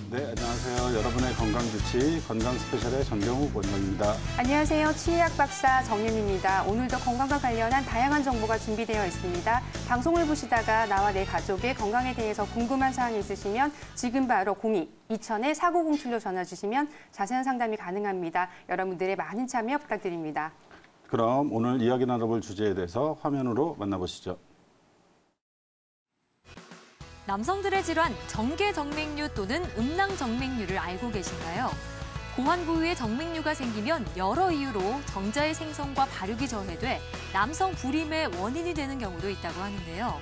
네, 안녕하세요. 여러분의 건강주치 건강스페셜의 정경욱 원장입니다. 안녕하세요. 치의학 박사 정윤입니다. 오늘도 건강과 관련한 다양한 정보가 준비되어 있습니다. 방송을 보시다가 나와 내 가족의 건강에 대해서 궁금한 사항이 있으시면 지금 바로 02-2000-4907로 전화 주시면 자세한 상담이 가능합니다. 여러분들의 많은 참여 부탁드립니다. 그럼 오늘 이야기 나눠볼 주제에 대해서 화면으로 만나보시죠. 남성들의 질환, 정계정맥류 또는 음낭정맥류를 알고 계신가요? 고환 부위에 정맥류가 생기면 여러 이유로 정자의 생성과 발육이 저해돼 남성 불임의 원인이 되는 경우도 있다고 하는데요.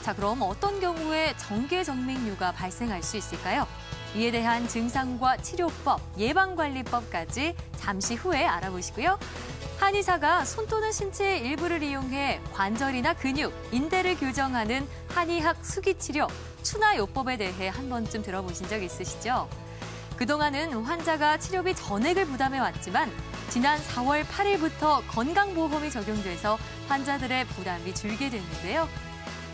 자, 그럼 어떤 경우에 정계정맥류가 발생할 수 있을까요? 이에 대한 증상과 치료법, 예방관리법까지 잠시 후에 알아보시고요. 한의사가 손 또는 신체의 일부를 이용해 관절이나 근육, 인대를 교정하는 한의학 수기치료, 추나요법에 대해 한 번쯤 들어보신 적 있으시죠? 그동안은 환자가 치료비 전액을 부담해왔지만 지난 4월 8일부터 건강보험이 적용돼서 환자들의 부담이 줄게 됐는데요.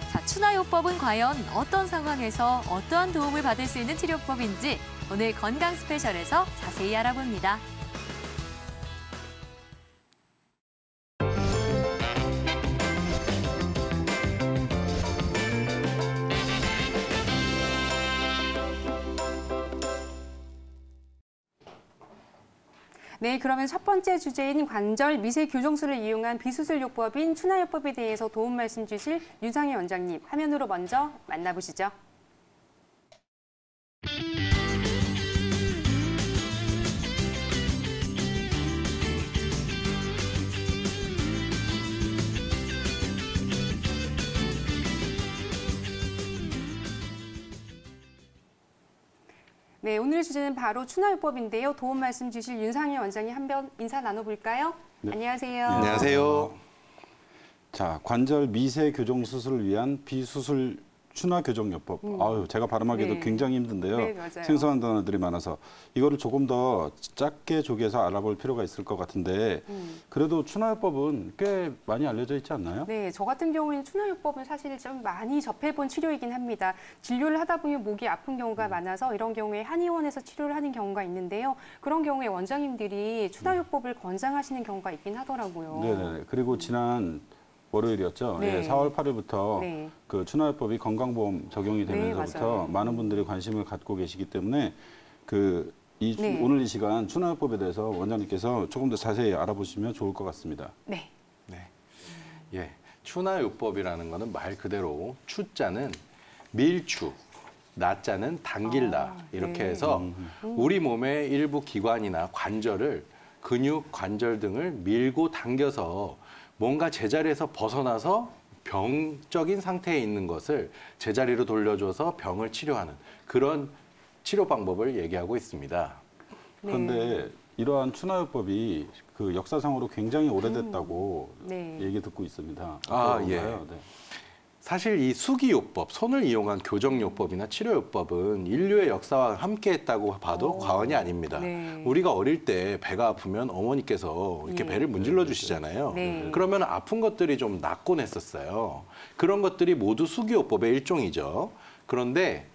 자, 추나요법은 과연 어떤 상황에서 어떠한 도움을 받을 수 있는 치료법인지 오늘 건강 스페셜에서 자세히 알아봅니다. 네, 그러면 첫 번째 주제인 관절 미세 교정술을 이용한 비수술요법인 추나요법에 대해서 도움 말씀 주실 윤상희 원장님, 화면으로 먼저 만나보시죠. 네, 오늘 주제는 바로 추나요법인데요. 도움 말씀 주실 윤상희 원장님 한번 인사 나눠볼까요? 네. 안녕하세요. 안녕하세요. 자, 관절 미세 교정 수술을 위한 비수술 추나 교정요법. 아유, 제가 발음하기도 네. 굉장히 힘든데요. 네, 맞아요. 생소한 단어들이 많아서 이거를 조금 더 짧게 쪼개서 알아볼 필요가 있을 것 같은데 그래도 추나요법은 꽤 많이 알려져 있지 않나요? 네, 저 같은 경우에는 추나요법은 사실 좀 많이 접해본 치료이긴 합니다. 진료를 하다 보면 목이 아픈 경우가 많아서 이런 경우에 한의원에서 치료를 하는 경우가 있는데요. 그런 경우에 원장님들이 추나요법을 권장하시는 경우가 있긴 하더라고요. 네네. 그리고 지난 월요일이었죠. 네. 예, 4월 8일부터 네. 그 추나요법이 건강보험 적용이 네, 되면서부터 맞아요. 많은 분들이 관심을 갖고 계시기 때문에 네. 오늘 이 시간 추나요법에 대해서 원장님께서 조금 더 자세히 알아보시면 좋을 것 같습니다. 네. 네. 예. 추나요법이라는 거는 말 그대로 추자는 밀추, 나자는 당길다. 이렇게 네. 해서 우리 몸의 일부 기관이나 관절을 근육, 관절 등을 밀고 당겨서 뭔가 제자리에서 벗어나서 병적인 상태에 있는 것을 제자리로 돌려줘서 병을 치료하는 그런 치료 방법을 얘기하고 있습니다. 그런데 이러한 추나요법이 그 역사상으로 굉장히 오래됐다고 네. 얘기 듣고 있습니다. 아, 어떤가요? 예. 네. 사실 이 수기요법, 손을 이용한 교정요법이나 치료요법은 인류의 역사와 함께했다고 봐도 과언이 아닙니다. 네. 우리가 어릴 때 배가 아프면 어머니께서 이렇게 예. 배를 문질러 주시잖아요. 네. 그러면 아픈 것들이 좀 낫곤 했었어요. 그런 것들이 모두 수기요법의 일종이죠. 그런데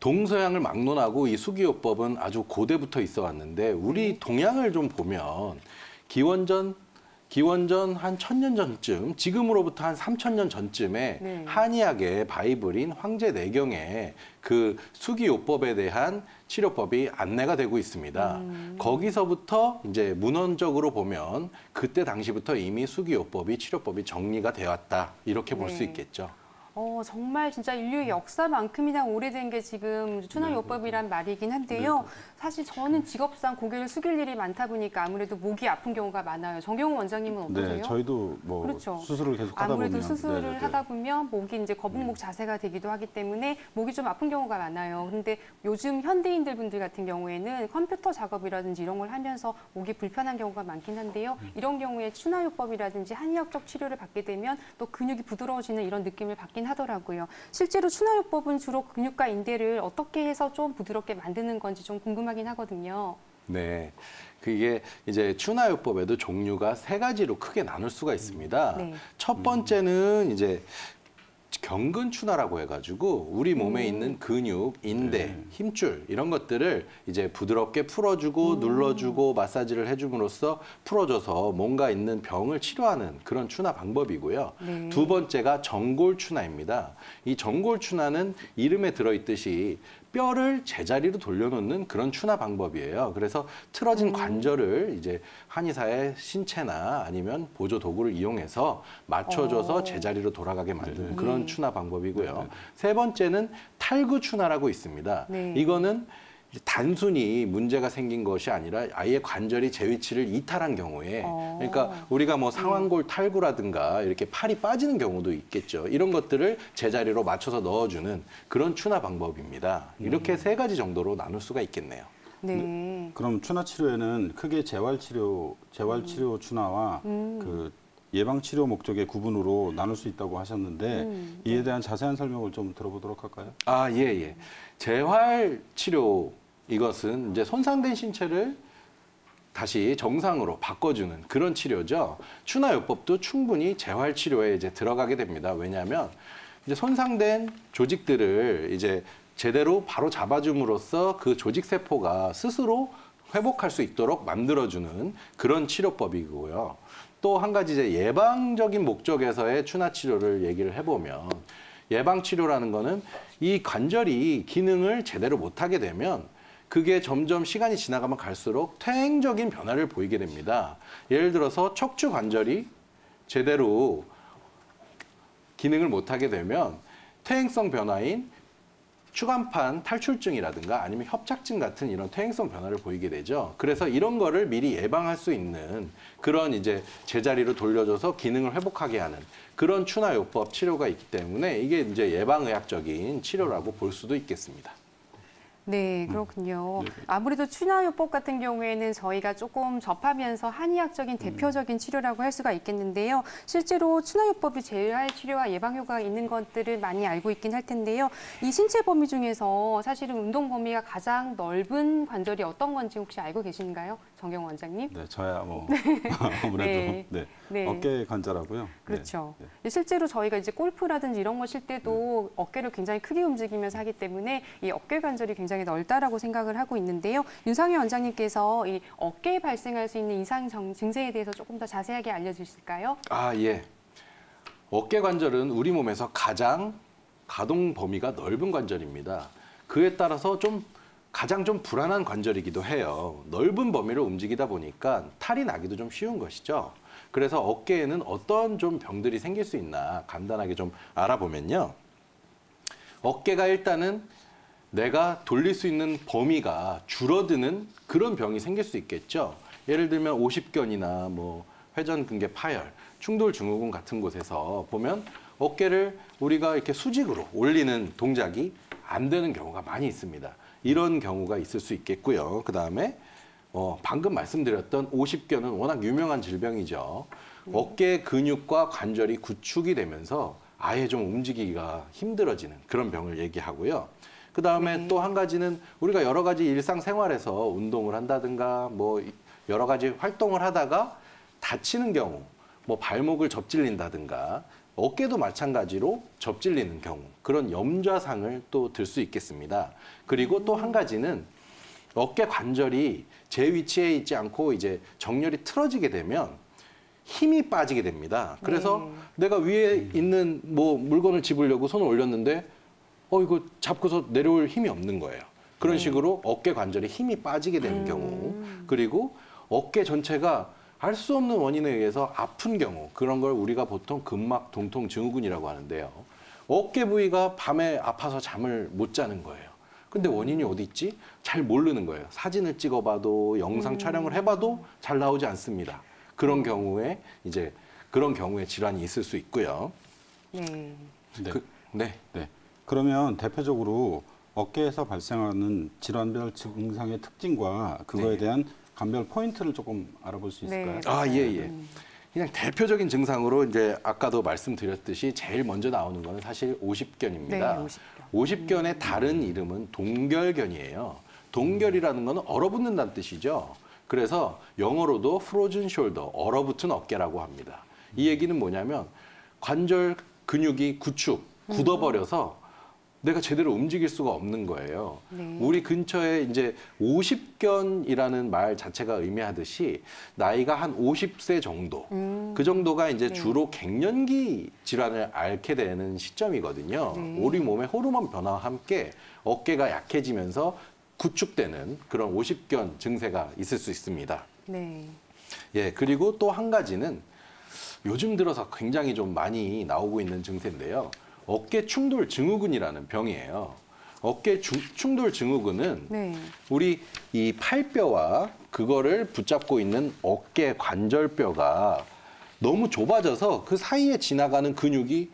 동서양을 막론하고 이 수기요법은 아주 고대부터 있어 왔는데 우리 동양을 좀 보면 기원전 한 1000년 전쯤, 지금으로부터 한 3000년 전쯤에 네. 한의학의 바이블인 황제내경에 그 수기요법에 대한 치료법이 안내가 되고 있습니다. 거기서부터 이제 문헌적으로 보면 그때 당시부터 이미 수기요법이 치료법이 정리가 되었다. 이렇게 볼 수 네. 있겠죠. 정말 진짜 인류의 역사만큼이나 오래된 게 지금 추나요법이란 말이긴 한데요. 사실 저는 직업상 고개를 숙일 일이 많다 보니까 아무래도 목이 아픈 경우가 많아요. 정경호 원장님은 어떠세요? 네, 저희도 뭐 그렇죠. 수술을 계속 하다 아무래도 보면 수술을 네네네. 하다 보면 목이 이제 거북목 자세가 되기도 하기 때문에 목이 좀 아픈 경우가 많아요. 그런데 요즘 현대인들 분들 같은 경우에는 컴퓨터 작업이라든지 이런 걸 하면서 목이 불편한 경우가 많긴 한데요. 이런 경우에 추나요법이라든지 한의학적 치료를 받게 되면 또 근육이 부드러워지는 이런 느낌을 받긴 하더라고요. 실제로 추나요법은 주로 근육과 인대를 어떻게 해서 좀 부드럽게 만드는 건지 좀 궁금하긴 하거든요. 네. 그게 이제 추나요법에도 종류가 세 가지로 크게 나눌 수가 있습니다. 네. 첫 번째는 이제 경근 추나라고 해가지고 우리 몸에 있는 근육, 인대, 힘줄 이런 것들을 이제 부드럽게 풀어주고 눌러주고 마사지를 해줌으로써 풀어줘서 뭔가 있는 병을 치료하는 그런 추나 방법이고요. 네. 두 번째가 정골 추나입니다. 이 정골 추나는 이름에 들어있듯이 뼈를 제자리로 돌려놓는 그런 추나 방법이에요. 그래서 틀어진 관절을 이제 한의사의 신체나 아니면 보조 도구를 이용해서 맞춰줘서 제자리로 돌아가게 만드는 그런 추나 방법이고요. 세 번째는 탈구 추나라고 있습니다. 네. 이거는 단순히 문제가 생긴 것이 아니라 아예 관절이 제 위치를 이탈한 경우에 그러니까 우리가 뭐 상완골 탈구라든가 이렇게 팔이 빠지는 경우도 있겠죠. 이런 것들을 제자리로 맞춰서 넣어주는 그런 추나 방법입니다. 이렇게 세 가지 정도로 나눌 수가 있겠네요. 네. 그럼 추나 치료에는 크게 재활 치료 추나와 그 예방 치료 목적의 구분으로 나눌 수 있다고 하셨는데 이에 대한 자세한 설명을 좀 들어보도록 할까요? 아, 예, 예. 재활 치료 이것은 이제 손상된 신체를 다시 정상으로 바꿔주는 그런 치료죠. 추나요법도 충분히 재활 치료에 이제 들어가게 됩니다. 왜냐하면 이제 손상된 조직들을 이제 제대로 바로 잡아줌으로써 그 조직 세포가 스스로 회복할 수 있도록 만들어주는 그런 치료법이고요. 또 한 가지 이제 예방적인 목적에서의 추나 치료를 얘기를 해보면 예방 치료라는 거는 이 관절이 기능을 제대로 못하게 되면 그게 점점 시간이 지나가면 갈수록 퇴행적인 변화를 보이게 됩니다. 예를 들어서 척추 관절이 제대로 기능을 못하게 되면 퇴행성 변화인 추간판 탈출증이라든가 아니면 협착증 같은 이런 퇴행성 변화를 보이게 되죠. 그래서 이런 거를 미리 예방할 수 있는 그런 이제 제자리로 돌려줘서 기능을 회복하게 하는 그런 추나요법 치료가 있기 때문에 이게 이제 예방의학적인 치료라고 볼 수도 있겠습니다. 네, 그렇군요. 아무래도 추나요법 같은 경우에는 저희가 조금 접하면서 한의학적인 대표적인 치료라고 할 수가 있겠는데요. 실제로 추나요법이 재활 치료와 예방 효과가 있는 것들을 많이 알고 있긴 할 텐데요. 이 신체 범위 중에서 사실은 운동 범위가 가장 넓은 관절이 어떤 건지 혹시 알고 계신가요? 정경 원장님? 네, 저야 뭐 아무래도 네. 네. 네. 어깨 관절하고요. 그렇죠. 네. 실제로 저희가 이제 골프라든지 이런 거 칠 때도 어깨를 굉장히 크게 움직이면서 하기 때문에 이 어깨 관절이 굉장히 넓다라고 생각을 하고 있는데요. 윤상희 원장님께서 이 어깨에 발생할 수 있는 이상 증세에 대해서 조금 더 자세하게 알려주실까요? 아, 예. 어깨 관절은 우리 몸에서 가장 가동 범위가 넓은 관절입니다. 그에 따라서 가장 좀 불안한 관절이기도 해요. 넓은 범위로 움직이다 보니까 탈이 나기도 좀 쉬운 것이죠. 그래서 어깨에는 어떤 좀 병들이 생길 수 있나 간단하게 좀 알아보면요. 어깨가 일단은 내가 돌릴 수 있는 범위가 줄어드는 그런 병이 생길 수 있겠죠. 예를 들면 오십견이나 뭐 회전근개 파열, 충돌증후군 같은 곳에서 보면 어깨를 우리가 이렇게 수직으로 올리는 동작이 안 되는 경우가 많이 있습니다. 이런 경우가 있을 수 있겠고요. 그다음에 방금 말씀드렸던 오십견은 워낙 유명한 질병이죠. 어깨 근육과 관절이 구축이 되면서 아예 좀 움직이기가 힘들어지는 그런 병을 얘기하고요. 그다음에 또 한 가지는 우리가 여러 가지 일상생활에서 운동을 한다든가 뭐 여러 가지 활동을 하다가 다치는 경우, 뭐 발목을 접질린다든가 어깨도 마찬가지로 접질리는 경우 그런 염좌상을 또 들 수 있겠습니다. 그리고 또 한 가지는 어깨 관절이 제 위치에 있지 않고 이제 정렬이 틀어지게 되면 힘이 빠지게 됩니다. 그래서 내가 위에 있는 뭐 물건을 집으려고 손을 올렸는데 이거 잡고서 내려올 힘이 없는 거예요. 그런 식으로 어깨 관절에 힘이 빠지게 되는 경우 그리고 어깨 전체가 알 수 없는 원인에 의해서 아픈 경우 그런 걸 우리가 보통 근막 동통 증후군이라고 하는데요. 어깨 부위가 밤에 아파서 잠을 못 자는 거예요. 근데 원인이 어디 있지? 잘 모르는 거예요. 사진을 찍어봐도 영상 촬영을 해봐도 잘 나오지 않습니다. 그런 경우에 이제 그런 경우에 질환이 있을 수 있고요. 네. 네. 네. 네. 그러면 대표적으로 어깨에서 발생하는 질환별 증상의 특징과 그거에 대한 감별 포인트를 조금 알아볼 수 있을까요? 네. 아, 예, 예. 그냥 대표적인 증상으로 이제 아까도 말씀드렸듯이 제일 먼저 나오는 거는 사실 오십견입니다. 네, 오십견의 다른 이름은 동결견이에요. 동결이라는 거는 얼어붙는다는 뜻이죠. 그래서 영어로도 frozen shoulder, 얼어붙은 어깨라고 합니다. 이 얘기는 뭐냐면 관절 근육이 구축, 굳어버려서 내가 제대로 움직일 수가 없는 거예요. 네. 우리 근처에 이제 50견이라는 말 자체가 의미하듯이 나이가 한 50세 정도, 그 정도가 이제 네. 주로 갱년기 질환을 앓게 되는 시점이거든요. 네. 우리 몸의 호르몬 변화와 함께 어깨가 약해지면서 구축되는 그런 50견 증세가 있을 수 있습니다. 네. 예, 그리고 또 한 가지는 요즘 들어서 굉장히 좀 많이 나오고 있는 증세인데요. 어깨 충돌 증후군이라는 병이에요. 어깨 충돌 증후군은 네. 우리 이 팔뼈와 그거를 붙잡고 있는 어깨 관절뼈가 너무 좁아져서 그 사이에 지나가는 근육이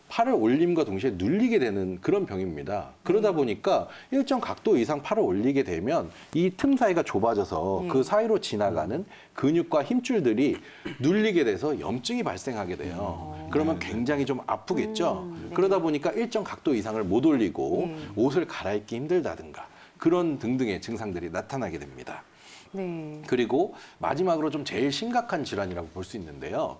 팔을 올림과 동시에 눌리게 되는 그런 병입니다. 그러다 보니까 일정 각도 이상 팔을 올리게 되면 이 틈 사이가 좁아져서 그 사이로 지나가는 근육과 힘줄들이 눌리게 돼서 염증이 발생하게 돼요. 그러면 굉장히 좀 아프겠죠. 네. 그러다 보니까 일정 각도 이상을 못 올리고 네. 옷을 갈아입기 힘들다든가 그런 등등의 증상들이 나타나게 됩니다. 네. 그리고 마지막으로 좀 제일 심각한 질환이라고 볼 수 있는데요.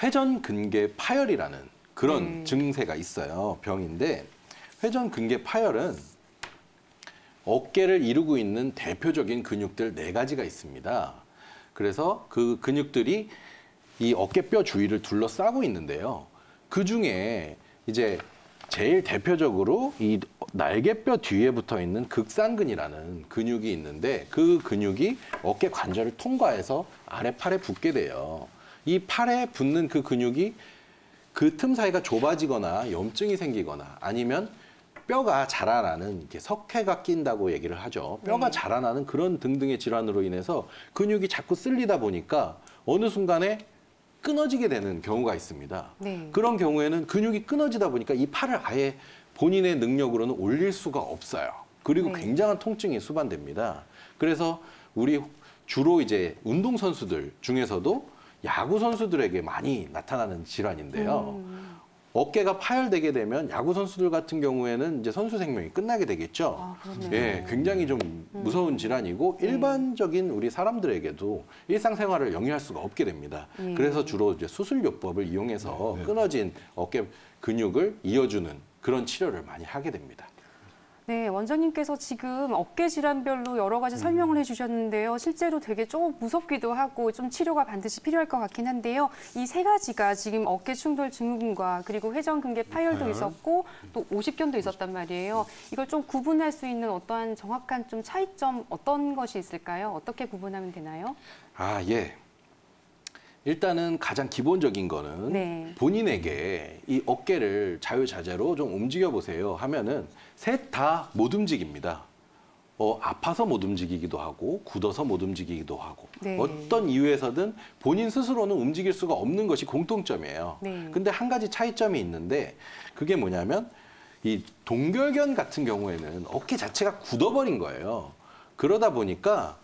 회전근개 파열이라는 그런 증세가 있어요. 병인데 회전근개 파열은 어깨를 이루고 있는 대표적인 근육들 4가지가 있습니다. 그래서 그 근육들이 이 어깨뼈 주위를 둘러싸고 있는데요. 그 중에 이제 제일 대표적으로 이 날개뼈 뒤에 붙어 있는 극상근이라는 근육이 있는데 그 근육이 어깨 관절을 통과해서 아래 팔에 붙게 돼요. 이 팔에 붙는 그 근육이 그 틈 사이가 좁아지거나 염증이 생기거나 아니면 뼈가 자라나는 이렇게 석회가 낀다고 얘기를 하죠. 뼈가 네. 자라나는 그런 등등의 질환으로 인해서 근육이 자꾸 쓸리다 보니까 어느 순간에 끊어지게 되는 경우가 있습니다. 네. 그런 경우에는 근육이 끊어지다 보니까 이 팔을 아예 본인의 능력으로는 올릴 수가 없어요. 그리고 네. 굉장한 통증이 수반됩니다. 그래서 우리 주로 이제 운동선수들 중에서도 야구 선수들에게 많이 나타나는 질환인데요. 어깨가 파열되게 되면 야구 선수들 같은 경우에는 이제 선수 생명이 끝나게 되겠죠. 아, 그렇네요. 예, 굉장히 좀 무서운 질환이고 일반적인 우리 사람들에게도 일상생활을 영위할 수가 없게 됩니다. 예. 그래서 주로 이제 수술요법을 이용해서 끊어진 어깨 근육을 이어주는 그런 치료를 많이 하게 됩니다. 네, 원장님께서 지금 어깨 질환별로 여러 가지 설명을 해주셨는데요. 실제로 되게 좀 무섭기도 하고 좀 치료가 반드시 필요할 것 같긴 한데요. 이 3가지가 지금 어깨 충돌 증후군과 그리고 회전근개 파열도 있었고 또 50견도 있었단 말이에요. 이걸 좀 구분할 수 있는 어떠한 정확한 좀 차이점 어떤 것이 있을까요? 어떻게 구분하면 되나요? 아, 예. 일단은 가장 기본적인 거는 네. 본인에게 이 어깨를 자유자재로 좀 움직여 보세요 하면은 셋 다 못 움직입니다. 아파서 못 움직이기도 하고 굳어서 못 움직이기도 하고 네. 어떤 이유에서든 본인 스스로는 움직일 수가 없는 것이 공통점이에요. 네. 근데 한 가지 차이점이 있는데 그게 뭐냐면 이 동결견 같은 경우에는 어깨 자체가 굳어버린 거예요. 그러다 보니까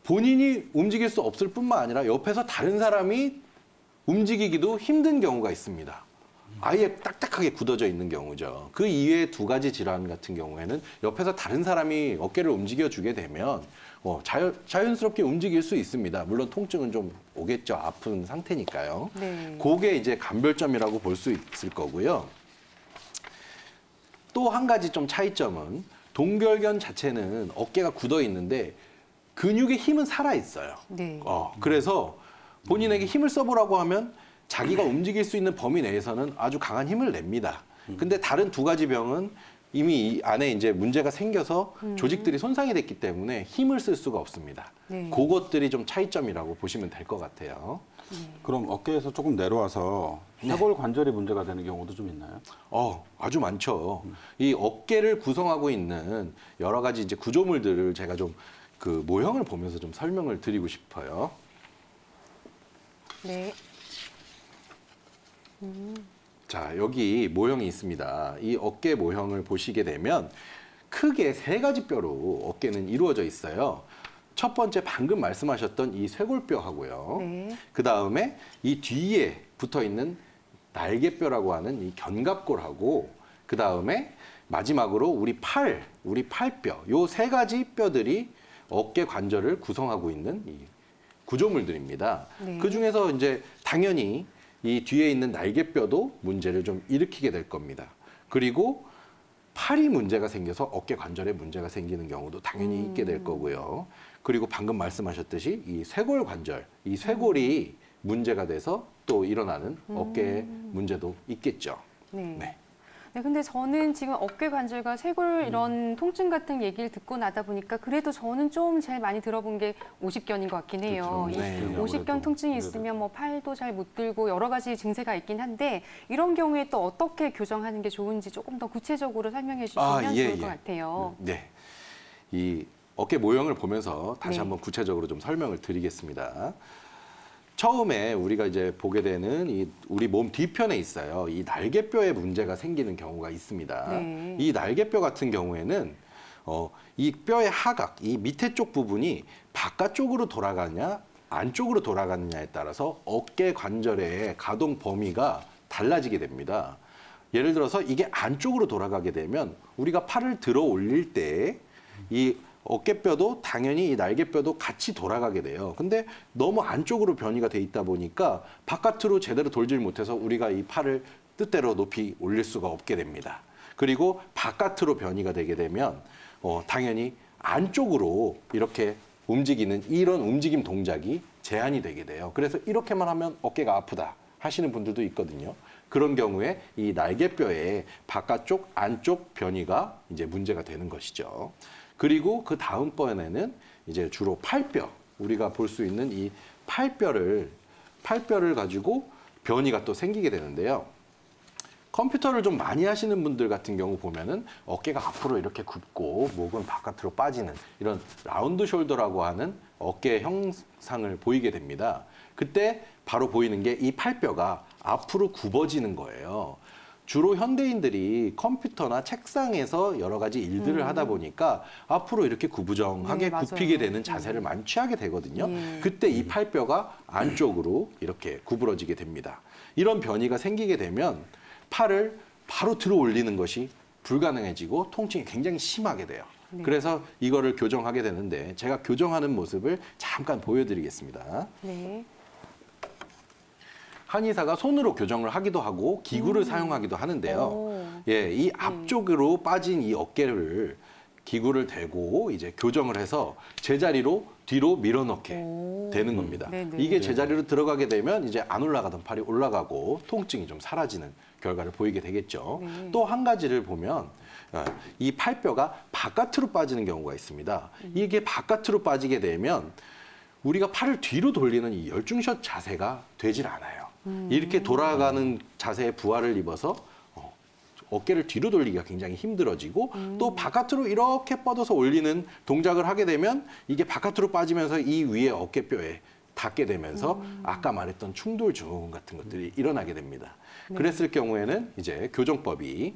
본인이 움직일 수 없을 뿐만 아니라 옆에서 다른 사람이 움직이기도 힘든 경우가 있습니다. 아예 딱딱하게 굳어져 있는 경우죠. 그 이외의 2가지 질환 같은 경우에는 옆에서 다른 사람이 어깨를 움직여주게 되면 자연스럽게 움직일 수 있습니다. 물론 통증은 좀 오겠죠. 아픈 상태니까요. 네. 그게 이제 감별점이라고 볼 수 있을 거고요. 또 한 가지 좀 차이점은 동결견 자체는 어깨가 굳어 있는데 근육의 힘은 살아 있어요. 네. 그래서 본인에게 힘을 써보라고 하면 자기가 움직일 수 있는 범위 내에서는 아주 강한 힘을 냅니다. 근데 다른 2가지 병은 이미 이 안에 이제 문제가 생겨서 조직들이 손상이 됐기 때문에 힘을 쓸 수가 없습니다. 네. 그것들이 좀 차이점이라고 보시면 될 것 같아요. 그럼 어깨에서 조금 내려와서 쇄골 관절이 문제가 되는 경우도 좀 있나요? 아주 많죠. 이 어깨를 구성하고 있는 여러 가지 이제 구조물들을 제가 좀 그 모형을 보면서 좀 설명을 드리고 싶어요. 네. 자, 여기 모형이 있습니다. 이 어깨 모형을 보시게 되면 크게 3가지 뼈로 어깨는 이루어져 있어요. 첫 번째 방금 말씀하셨던 이 쇄골뼈하고요. 네. 그 다음에 이 뒤에 붙어 있는 날개뼈라고 하는 이 견갑골하고 그 다음에 마지막으로 우리 팔뼈 요 3가지 뼈들이 어깨 관절을 구성하고 있는 이 구조물들입니다. 네. 그 중에서 이제 당연히 이 뒤에 있는 날개뼈도 문제를 좀 일으키게 될 겁니다. 그리고 팔이 문제가 생겨서 어깨 관절에 문제가 생기는 경우도 당연히 있게 될 거고요. 그리고 방금 말씀하셨듯이 이 쇄골 관절, 이 쇄골이 문제가 돼서 또 일어나는 어깨 문제도 있겠죠. 네. 네. 네, 근데 저는 지금 어깨 관절과 쇄골 이런 통증 같은 얘기를 듣고 나다 보니까 그래도 저는 좀 제일 많이 들어본 게 오십견인 것 같긴 해요. 그렇죠. 이 네, 오십견 통증이 아무래도. 있으면 뭐 팔도 잘 못 들고 여러 가지 증세가 있긴 한데 이런 경우에 또 어떻게 교정하는 게 좋은지 조금 더 구체적으로 설명해 주시면 좋을 것 같아요. 네. 이 어깨 모형을 보면서 다시 네. 한번 구체적으로 좀 설명을 드리겠습니다. 처음에 우리가 이제 보게 되는 이 우리 몸 뒤편에 있어요. 이 날개뼈에 문제가 생기는 경우가 있습니다. 네. 이 날개뼈 같은 경우에는 이 뼈의 하각, 이 밑에 쪽 부분이 바깥쪽으로 돌아가느냐 안쪽으로 돌아가느냐에 따라서 어깨 관절의 가동 범위가 달라지게 됩니다. 예를 들어서 이게 안쪽으로 돌아가게 되면 우리가 팔을 들어 올릴 때 이 어깨뼈도 당연히 이 날개뼈도 같이 돌아가게 돼요. 근데 너무 안쪽으로 변이가 돼 있다 보니까 바깥으로 제대로 돌질 못해서 우리가 이 팔을 뜻대로 높이 올릴 수가 없게 됩니다. 그리고 바깥으로 변이가 되게 되면 당연히 안쪽으로 이렇게 움직이는 이런 움직임 동작이 제한이 되게 돼요. 그래서 이렇게만 하면 어깨가 아프다 하시는 분들도 있거든요. 그런 경우에 이 날개뼈의 바깥쪽, 안쪽 변이가 이제 문제가 되는 것이죠. 그리고 그 다음번에는 이제 주로 팔뼈, 우리가 볼 수 있는 이 팔뼈를 가지고 변이가 또 생기게 되는데요. 컴퓨터를 좀 많이 하시는 분들 같은 경우 보면은 어깨가 앞으로 이렇게 굽고 목은 바깥으로 빠지는 이런 라운드 숄더라고 하는 어깨 형상을 보이게 됩니다. 그때 바로 보이는 게 이 팔뼈가 앞으로 굽어지는 거예요. 주로 현대인들이 컴퓨터나 책상에서 여러 가지 일들을 하다 보니까 앞으로 이렇게 구부정하게 네, 맞아요. 굽히게 되는 자세를 많이 취하게 되거든요. 네. 그때 이 팔뼈가 안쪽으로 이렇게 구부러지게 됩니다. 이런 변이가 생기게 되면 팔을 바로 들어 올리는 것이 불가능해지고 통증이 굉장히 심하게 돼요. 네. 그래서 이거를 교정하게 되는데 제가 교정하는 모습을 잠깐 보여드리겠습니다. 네. 한의사가 손으로 교정을 하기도 하고 기구를 사용하기도 하는데요. 오. 예, 이 앞쪽으로 빠진 이 어깨를 기구를 대고 이제 교정을 해서 제자리로 뒤로 밀어넣게 오. 되는 겁니다. 네네. 이게 제자리로 들어가게 되면 이제 안 올라가던 팔이 올라가고 통증이 좀 사라지는 결과를 보이게 되겠죠. 네. 또 한 가지를 보면 이 팔뼈가 바깥으로 빠지는 경우가 있습니다. 이게 바깥으로 빠지게 되면 우리가 팔을 뒤로 돌리는 이 열중샷 자세가 되질 않아요. 이렇게 돌아가는 자세에 부하를 입어서 어깨를 뒤로 돌리기가 굉장히 힘들어지고 또 바깥으로 이렇게 뻗어서 올리는 동작을 하게 되면 이게 바깥으로 빠지면서 이 위에 어깨뼈에 닿게 되면서 아까 말했던 충돌 증후군 같은 것들이 일어나게 됩니다. 그랬을 경우에는 이제 교정법이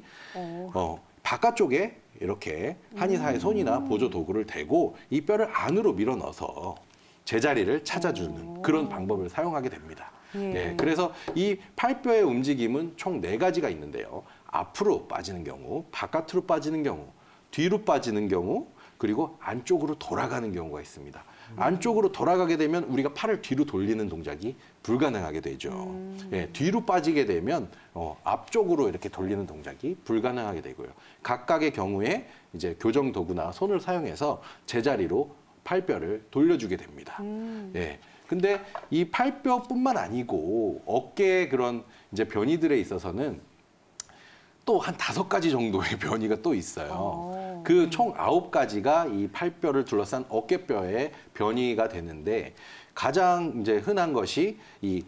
바깥쪽에 이렇게 한의사의 손이나 보조 도구를 대고 이 뼈를 안으로 밀어 넣어서 제자리를 찾아주는 그런 방법을 사용하게 됩니다. 예, 그래서 이 팔뼈의 움직임은 총 4가지가 있는데요. 앞으로 빠지는 경우, 바깥으로 빠지는 경우, 뒤로 빠지는 경우, 그리고 안쪽으로 돌아가는 경우가 있습니다. 안쪽으로 돌아가게 되면 우리가 팔을 뒤로 돌리는 동작이 불가능하게 되죠. 예, 뒤로 빠지게 되면 앞쪽으로 이렇게 돌리는 동작이 불가능하게 되고요. 각각의 경우에 이제 교정 도구나 손을 사용해서 제자리로 팔뼈를 돌려주게 됩니다. 예. 근데 이 팔뼈뿐만 아니고 어깨의 그런 이제 변이들에 있어서는 또 한 5가지 정도의 변이가 또 있어요. 그 총 9가지가 이 팔뼈를 둘러싼 어깨뼈의 변이가 되는데 가장 이제 흔한 것이 이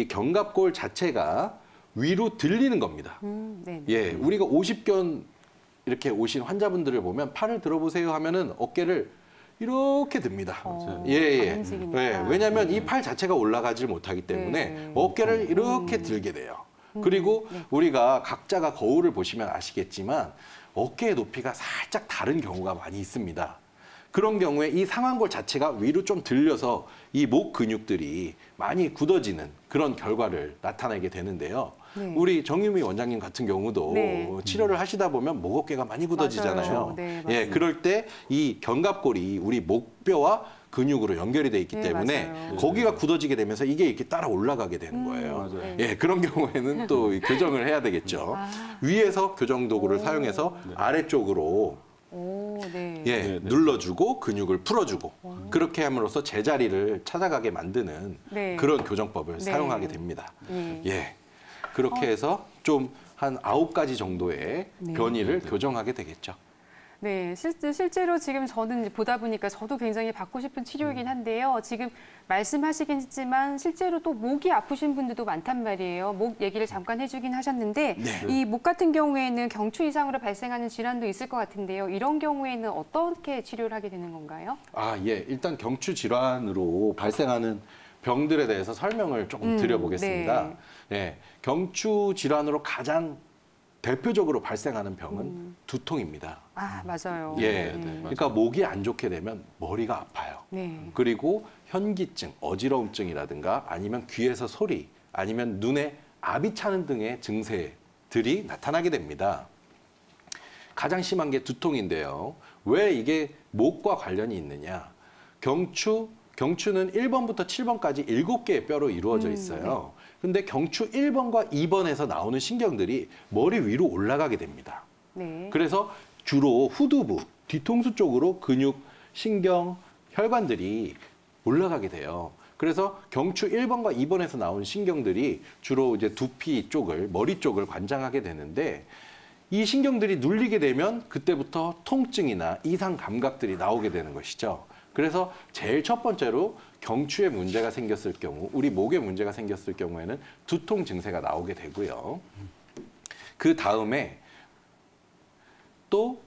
견갑골 자체가 위로 들리는 겁니다. 네. 예, 우리가 50견 이렇게 오신 환자분들을 보면 팔을 들어보세요 하면은 어깨를 이렇게 듭니다. 예. 왜냐하면 이 팔 자체가 올라가질 못하기 때문에 네. 어깨를 이렇게 들게 돼요. 그리고 우리가 각자가 거울을 보시면 아시겠지만 어깨의 높이가 살짝 다른 경우가 많이 있습니다. 그런 경우에 이 상완골 자체가 위로 좀 들려서 이 목 근육들이 많이 굳어지는 그런 결과를 나타내게 되는데요. 네. 우리 정유미 원장님 같은 경우도 네. 치료를 하시다 보면 목 어깨가 많이 굳어지잖아요. 맞아요. 네, 예, 맞습니다. 그럴 때 이 견갑골이 우리 목뼈와 근육으로 연결이 돼 있기 네, 때문에 맞아요. 거기가 굳어지게 되면서 이게 이렇게 따라 올라가게 되는 거예요. 맞아요. 예, 그런 경우에는 또 교정을 해야 되겠죠. 위에서 교정 도구를 사용해서 아래쪽으로 오, 네. 예, 네, 네. 눌러주고 근육을 풀어주고 그렇게 함으로써 제자리를 찾아가게 만드는 네. 그런 교정법을 네. 사용하게 됩니다. 네. 예, 그렇게 해서 좀 한 9가지 정도의 네. 변이를 교정하게 되겠죠. 네, 실제로 지금 저는 이제 보다 보니까 저도 굉장히 받고 싶은 치료이긴 한데요. 지금 말씀하시긴 했지만 실제로 또 목이 아프신 분들도 많단 말이에요. 목 얘기를 잠깐 해주긴 하셨는데 네. 이 목 같은 경우에는 경추 이상으로 발생하는 질환도 있을 것 같은데요. 이런 경우에는 어떻게 치료를 하게 되는 건가요? 아, 예. 일단 경추 질환으로 발생하는 병들에 대해서 설명을 조금 드려보겠습니다. 네. 예. 경추 질환으로 가장 대표적으로 발생하는 병은 두통입니다. 아, 맞아요. 예. 네, 그러니까 목이 안 좋게 되면 머리가 아파요. 네. 그리고 현기증, 어지러움증이라든가 아니면 귀에서 소리, 아니면 눈에 압이 차는 등의 증세들이 나타나게 됩니다. 가장 심한 게 두통인데요. 왜 이게 목과 관련이 있느냐? 경추는 1번부터 7번까지 7개의 뼈로 이루어져 있어요. 근데 경추 1번과 2번에서 나오는 신경들이 머리 위로 올라가게 됩니다. 네. 그래서 주로 후두부, 뒤통수 쪽으로 근육, 신경, 혈관들이 올라가게 돼요. 그래서 경추 1번과 2번에서 나온 신경들이 주로 이제 두피 쪽을, 머리 쪽을 관장하게 되는데 이 신경들이 눌리게 되면 그때부터 통증이나 이상 감각들이 나오게 되는 것이죠. 그래서 제일 첫 번째로 경추에 문제가 생겼을 경우, 우리 목에 문제가 생겼을 경우에는 두통 증세가 나오게 되고요. 그 다음에 또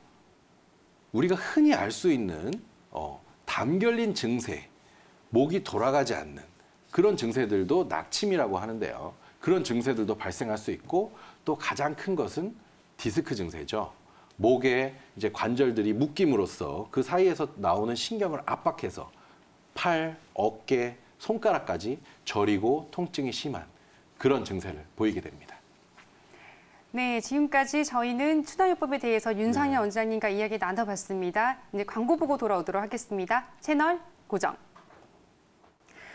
우리가 흔히 알 수 있는 담결린 증세, 목이 돌아가지 않는 그런 증세들도 낙침이라고 하는데요. 그런 증세들도 발생할 수 있고 또 가장 큰 것은 디스크 증세죠. 목에 이제 관절들이 묶임으로써 그 사이에서 나오는 신경을 압박해서 팔, 어깨, 손가락까지 저리고 통증이 심한 그런 증세를 보이게 됩니다. 네, 지금까지 저희는 추나요법에 대해서 윤상현 원장님과 이야기 나눠봤습니다. 이제 광고 보고 돌아오도록 하겠습니다. 채널 고정.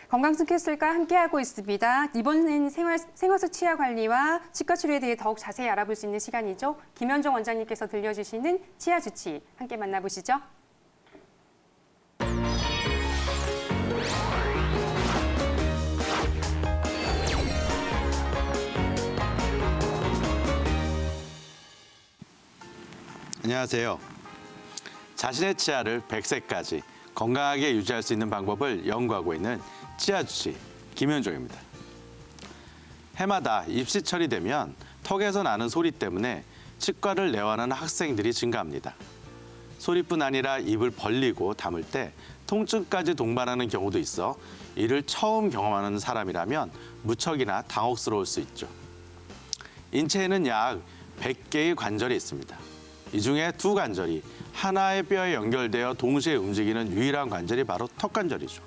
건강성 캡슐과 함께하고 있습니다. 이번엔 생활속 치아 관리와 치과 치료에 대해 더욱 자세히 알아볼 수 있는 시간이죠. 김현종 원장님께서 들려주시는 치아 주치 함께 만나보시죠. 안녕하세요. 자신의 치아를 100세까지 건강하게 유지할 수 있는 방법을 연구하고 있는 치아주치 김현종입니다. 해마다 입시철이 되면 턱에서 나는 소리 때문에 치과를 내원하는 학생들이 증가합니다. 소리뿐 아니라 입을 벌리고 담을 때 통증까지 동반하는 경우도 있어 이를 처음 경험하는 사람이라면 무척이나 당혹스러울 수 있죠. 인체에는 약 100개의 관절이 있습니다. 이 중에 두 관절이 하나의 뼈에 연결되어 동시에 움직이는 유일한 관절이 바로 턱관절이죠.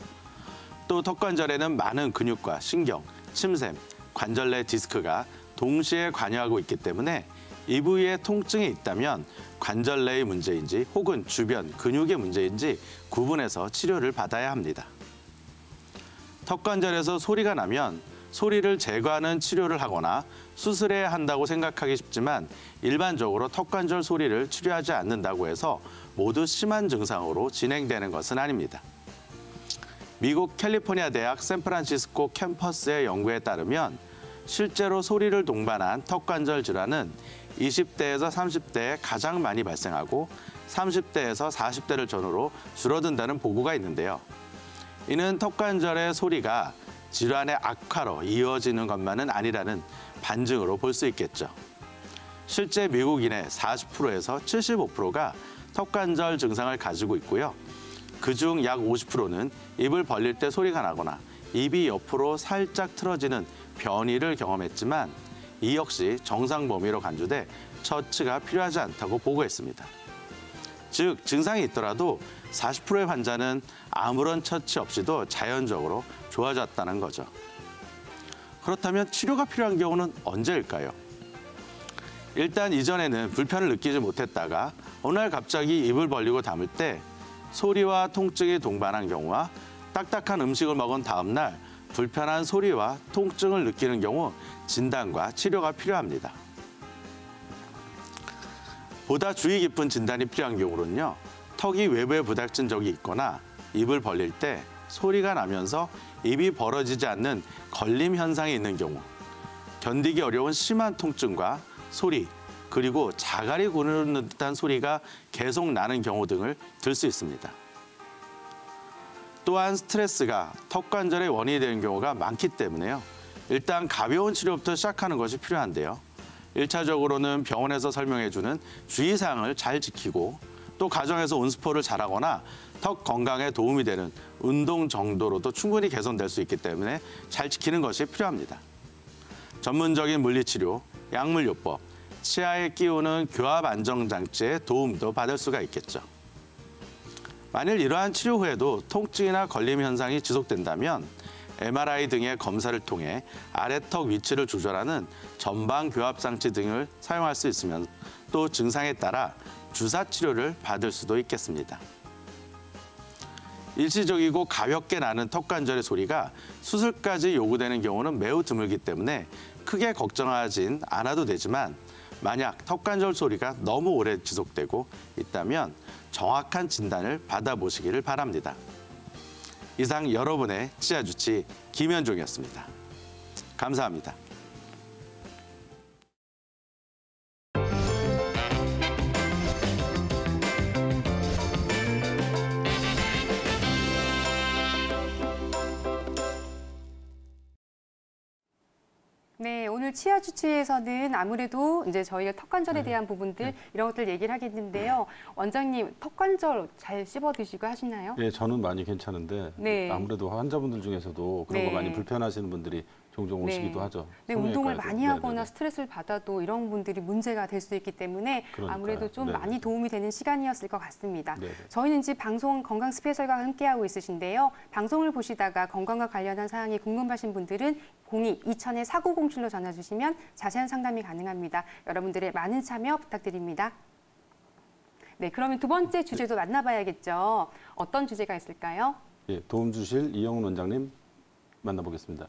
또 턱관절에는 많은 근육과 신경, 침샘, 관절 내 디스크가 동시에 관여하고 있기 때문에 이 부위에 통증이 있다면 관절 내의 문제인지 혹은 주변 근육의 문제인지 구분해서 치료를 받아야 합니다. 턱관절에서 소리가 나면 소리를 제거하는 치료를 하거나 수술해야 한다고 생각하기 쉽지만 일반적으로 턱관절 소리를 치료하지 않는다고 해서 모두 심한 증상으로 진행되는 것은 아닙니다. 미국 캘리포니아 대학 샌프란시스코 캠퍼스의 연구에 따르면 실제로 소리를 동반한 턱관절 질환은 20대에서 30대에 가장 많이 발생하고 30대에서 40대를 전후로 줄어든다는 보고가 있는데요. 이는 턱관절의 소리가 질환의 악화로 이어지는 것만은 아니라는 반증으로 볼 수 있겠죠. 실제 미국인의 40%에서 75%가 턱관절 증상을 가지고 있고요. 그중 약 50%는 입을 벌릴 때 소리가 나거나 입이 옆으로 살짝 틀어지는 변이를 경험했지만 이 역시 정상 범위로 간주돼 처치가 필요하지 않다고 보고했습니다. 즉, 증상이 있더라도 40%의 환자는 아무런 처치 없이도 자연적으로 좋아졌다는 거죠. 그렇다면 치료가 필요한 경우는 언제일까요? 일단 이전에는 불편을 느끼지 못했다가 어느 날 갑자기 입을 벌리고 담을 때 소리와 통증이 동반한 경우와 딱딱한 음식을 먹은 다음 날 불편한 소리와 통증을 느끼는 경우 진단과 치료가 필요합니다. 보다 주의 깊은 진단이 필요한 경우는요. 턱이 외부에 부닥친 적이 있거나 입을 벌릴 때 소리가 나면서 입이 벌어지지 않는 걸림 현상이 있는 경우, 견디기 어려운 심한 통증과 소리, 그리고 자갈이 구르는 듯한 소리가 계속 나는 경우 등을 들 수 있습니다. 또한 스트레스가 턱 관절의 원인이 되는 경우가 많기 때문에요. 일단 가벼운 치료부터 시작하는 것이 필요한데요. 1차적으로는 병원에서 설명해주는 주의사항을 잘 지키고 또 가정에서 온스포를 잘하거나 턱 건강에 도움이 되는 운동 정도로도 충분히 개선될 수 있기 때문에 잘 지키는 것이 필요합니다. 전문적인 물리치료, 약물요법, 치아에 끼우는 교합 안정장치의 도움도 받을 수가 있겠죠. 만일 이러한 치료 후에도 통증이나 걸림 현상이 지속된다면 MRI 등의 검사를 통해 아래턱 위치를 조절하는 전방교합장치 등을 사용할 수 있으면 또 증상에 따라 주사 치료를 받을 수도 있겠습니다. 일시적이고 가볍게 나는 턱관절의 소리가 수술까지 요구되는 경우는 매우 드물기 때문에 크게 걱정하진 않아도 되지만 만약 턱관절 소리가 너무 오래 지속되고 있다면 정확한 진단을 받아보시기를 바랍니다. 이상 여러분의 치아주치 김현종이었습니다. 감사합니다. 네, 오늘 치아 주치에서는 아무래도 이제 저희가 턱관절에 대한 부분들 이런 것들 얘기를 하겠는데요. 원장님, 턱관절 잘 씹어 드시고 하시나요? 예, 저는 많이 괜찮은데 네. 아무래도 환자분들 중에서도 그런 네. 거 많이 불편하시는 분들이 종종 오시기도 하죠. 네, 운동을 성형외과에서. 많이 하거나 네네네. 스트레스를 받아도 이런 분들이 문제가 될 수 있기 때문에 그러니까요. 아무래도 좀 네네. 많이 도움이 되는 시간이었을 것 같습니다. 네네. 저희는 이제 방송 건강 스페셜과 함께하고 있으신데요. 방송을 보시다가 건강과 관련한 사항이 궁금하신 분들은 02-2000-4907로 전화 주시면 자세한 상담이 가능합니다. 여러분들의 많은 참여 부탁드립니다. 네, 그러면 두 번째 주제도 만나봐야겠죠. 어떤 주제가 있을까요? 예, 도움 주실 이영훈 원장님 만나보겠습니다.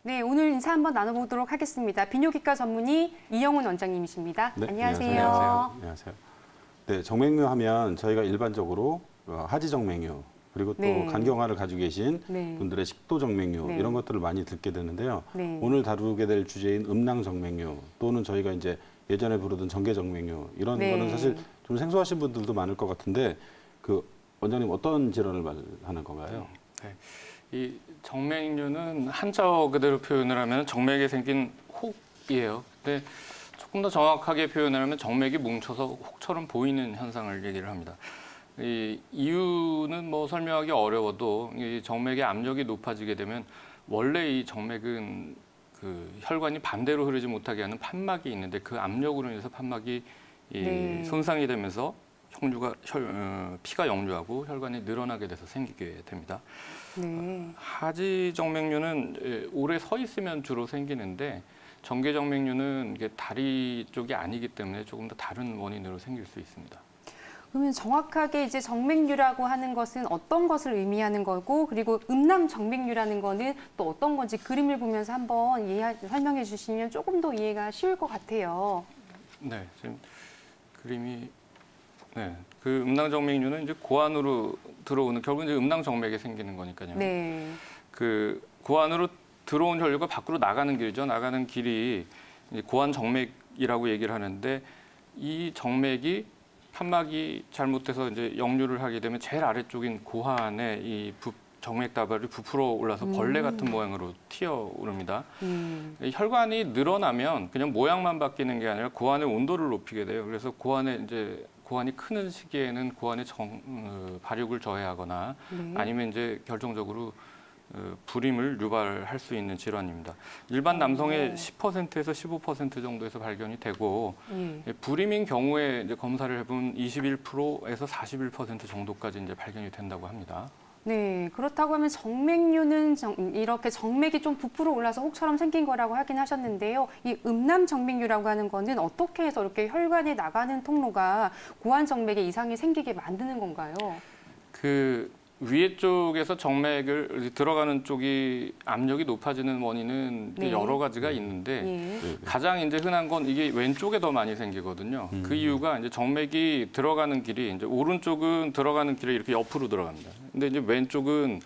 네, 오늘 인사 한번 나눠보도록 하겠습니다. 비뇨기과 전문의 이영훈 원장님이십니다. 네, 안녕하세요. 안녕하세요. 네, 정맥류 하면 저희가 일반적으로 하지정맥류 그리고 또 네. 간경화를 가지고 계신 네. 분들의 식도정맥류 네. 이런 것들을 많이 듣게 되는데요. 네. 오늘 다루게 될 주제인 음낭정맥류 또는 저희가 이제 예전에 부르던 전개정맥류 이런 네. 거는 사실 좀 생소하신 분들도 많을 것 같은데 그 원장님 어떤 질환을 말하는 건가요? 네. 이 정맥류는 한자어 그대로 표현을 하면 정맥에 생긴 혹이에요. 근데 조금 더 정확하게 표현을 하면 정맥이 뭉쳐서 혹처럼 보이는 현상을 얘기를 합니다. 이 이유는 뭐 설명하기 어려워도 이 정맥의 압력이 높아지게 되면 원래 이 정맥은 그 혈관이 반대로 흐르지 못하게 하는 판막이 있는데 그 압력으로 인해서 판막이 네. 손상이 되면서 피가 역류하고 혈관이 늘어나게 돼서 생기게 됩니다. 네. 하지정맥류는 오래 서 있으면 주로 생기는데 전개정맥류는 이게 다리 쪽이 아니기 때문에 조금 더 다른 원인으로 생길 수 있습니다. 그러면 정확하게 이제 정맥류라고 하는 것은 어떤 것을 의미하는 거고, 그리고 음낭정맥류라는 거는 또 어떤 건지 그림을 보면서 한번 설명해 주시면 조금 더 이해가 쉬울 것 같아요. 네, 지금 그림이 그 음낭정맥류는 이제 고안으로 들어오는 결국 이제 음낭정맥에 생기는 거니까요. 네. 그 고안으로 들어온 혈류가 밖으로 나가는 길이죠. 나가는 길이 이제 고안정맥이라고 얘기를 하는데 이 정맥이 판막이 잘못돼서 이제 역류를 하게 되면 제일 아래쪽인 고환에 이 정맥 다발이 부풀어 올라서 벌레 같은 모양으로 튀어오릅니다. 이 혈관이 늘어나면 그냥 모양만 바뀌는 게 아니라 고환의 온도를 높이게 돼요. 그래서 고환이 크는 시기에는 고환의 발육을 저해하거나 네. 아니면 이제 결정적으로 불임을 유발할 수 있는 질환입니다. 일반 남성의 10%에서 15% 정도에서 발견이 되고 불임인 경우에 이제 검사를 해본 21%에서 41% 정도까지 이제 발견이 된다고 합니다. 네, 그렇다고 하면 정맥류는 이렇게 정맥이 좀 부풀어 올라서 혹처럼 생긴 거라고 하긴 하셨는데요. 이 음남 정맥류라고 하는 거는 어떻게 해서 이렇게 혈관에 나가는 통로가 고환 정맥에 이상이 생기게 만드는 건가요? 그 위에 쪽에서 정맥을 들어가는 쪽이 압력이 높아지는 원인은 네. 여러 가지가 있는데 예. 가장 이제 흔한 건 이게 왼쪽에 더 많이 생기거든요. 그 이유가 이제 정맥이 들어가는 길이 이제 오른쪽은 들어가는 길에 이렇게 옆으로 들어갑니다. 근데 이제 왼쪽은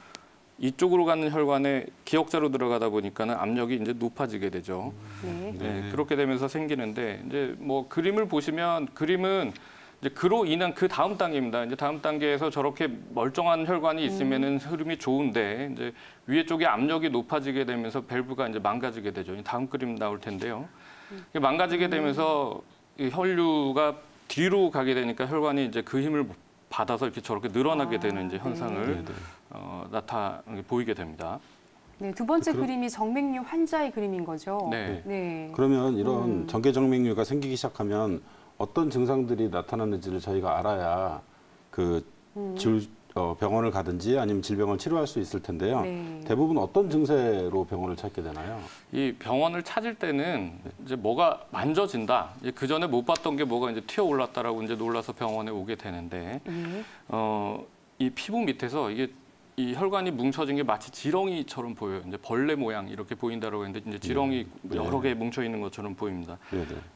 이쪽으로 가는 혈관에 기역자로 들어가다 보니까는 압력이 이제 높아지게 되죠. 네. 네, 그렇게 되면서 생기는데 이제 뭐 그림을 보시면 그림은 이제 그로 인한 그 다음 단계입니다. 이제 다음 단계에서 저렇게 멀쩡한 혈관이 있으면은 흐름이 좋은데 이제 위에 쪽에 압력이 높아지게 되면서 밸브가 이제 망가지게 되죠. 다음 그림 나올 텐데요. 망가지게 되면서 이 혈류가 뒤로 가게 되니까 혈관이 이제 그 힘을 받아서 이렇게 저렇게 늘어나게 되는 이제 현상을 보이게 됩니다. 네, 두 번째 그림이 정맥류 환자의 그림인 거죠. 네. 네. 그러면 이런 정계정맥류가 생기기 시작하면 어떤 증상들이 나타나는지를 저희가 알아야 병원을 가든지 아니면 질병을 치료할 수 있을 텐데요. 네. 대부분 어떤 증세로 병원을 찾게 되나요? 이 병원을 찾을 때는 이제 뭐가 만져진다. 그 전에 못 봤던 게 뭐가 이제 튀어 올랐다라고 이제 놀라서 병원에 오게 되는데, 이 피부 밑에서 이게 이 혈관이 뭉쳐진 게 마치 지렁이처럼 보여요. 이제 벌레 모양 이렇게 보인다라고 했는데 이제 지렁이 여러 개 뭉쳐 있는 것처럼 보입니다.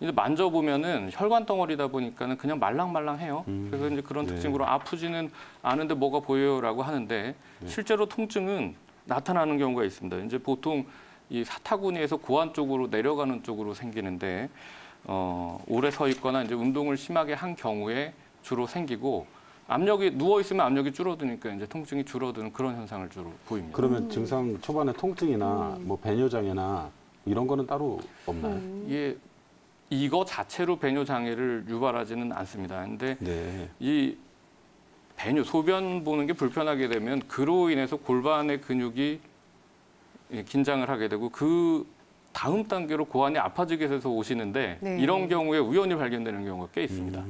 이제 만져보면은 혈관 덩어리다 보니까는 그냥 말랑말랑해요. 그래서 이제 그런 특징으로 아프지는 않은데 뭐가 보여요라고 하는데 실제로 통증은 나타나는 경우가 있습니다. 이제 보통 이 사타구니에서 고환 쪽으로 내려가는 쪽으로 생기는데 오래 서 있거나 이제 운동을 심하게 한 경우에 주로 생기고. 압력이 누워 있으면 압력이 줄어드니까 이제 통증이 줄어드는 그런 현상을 주로 보입니다. 그러면 증상 초반에 통증이나 뭐 배뇨장애나 이런 거는 따로 없나요? 예, 이거 자체로 배뇨 장애를 유발하지는 않습니다. 근데 이 배뇨 소변 보는 게 불편하게 되면 그로 인해서 골반의 근육이 긴장을 하게 되고 그 다음 단계로 고환이 아파지게 돼서 오시는데 이런 경우에 우연히 발견되는 경우가 꽤 있습니다.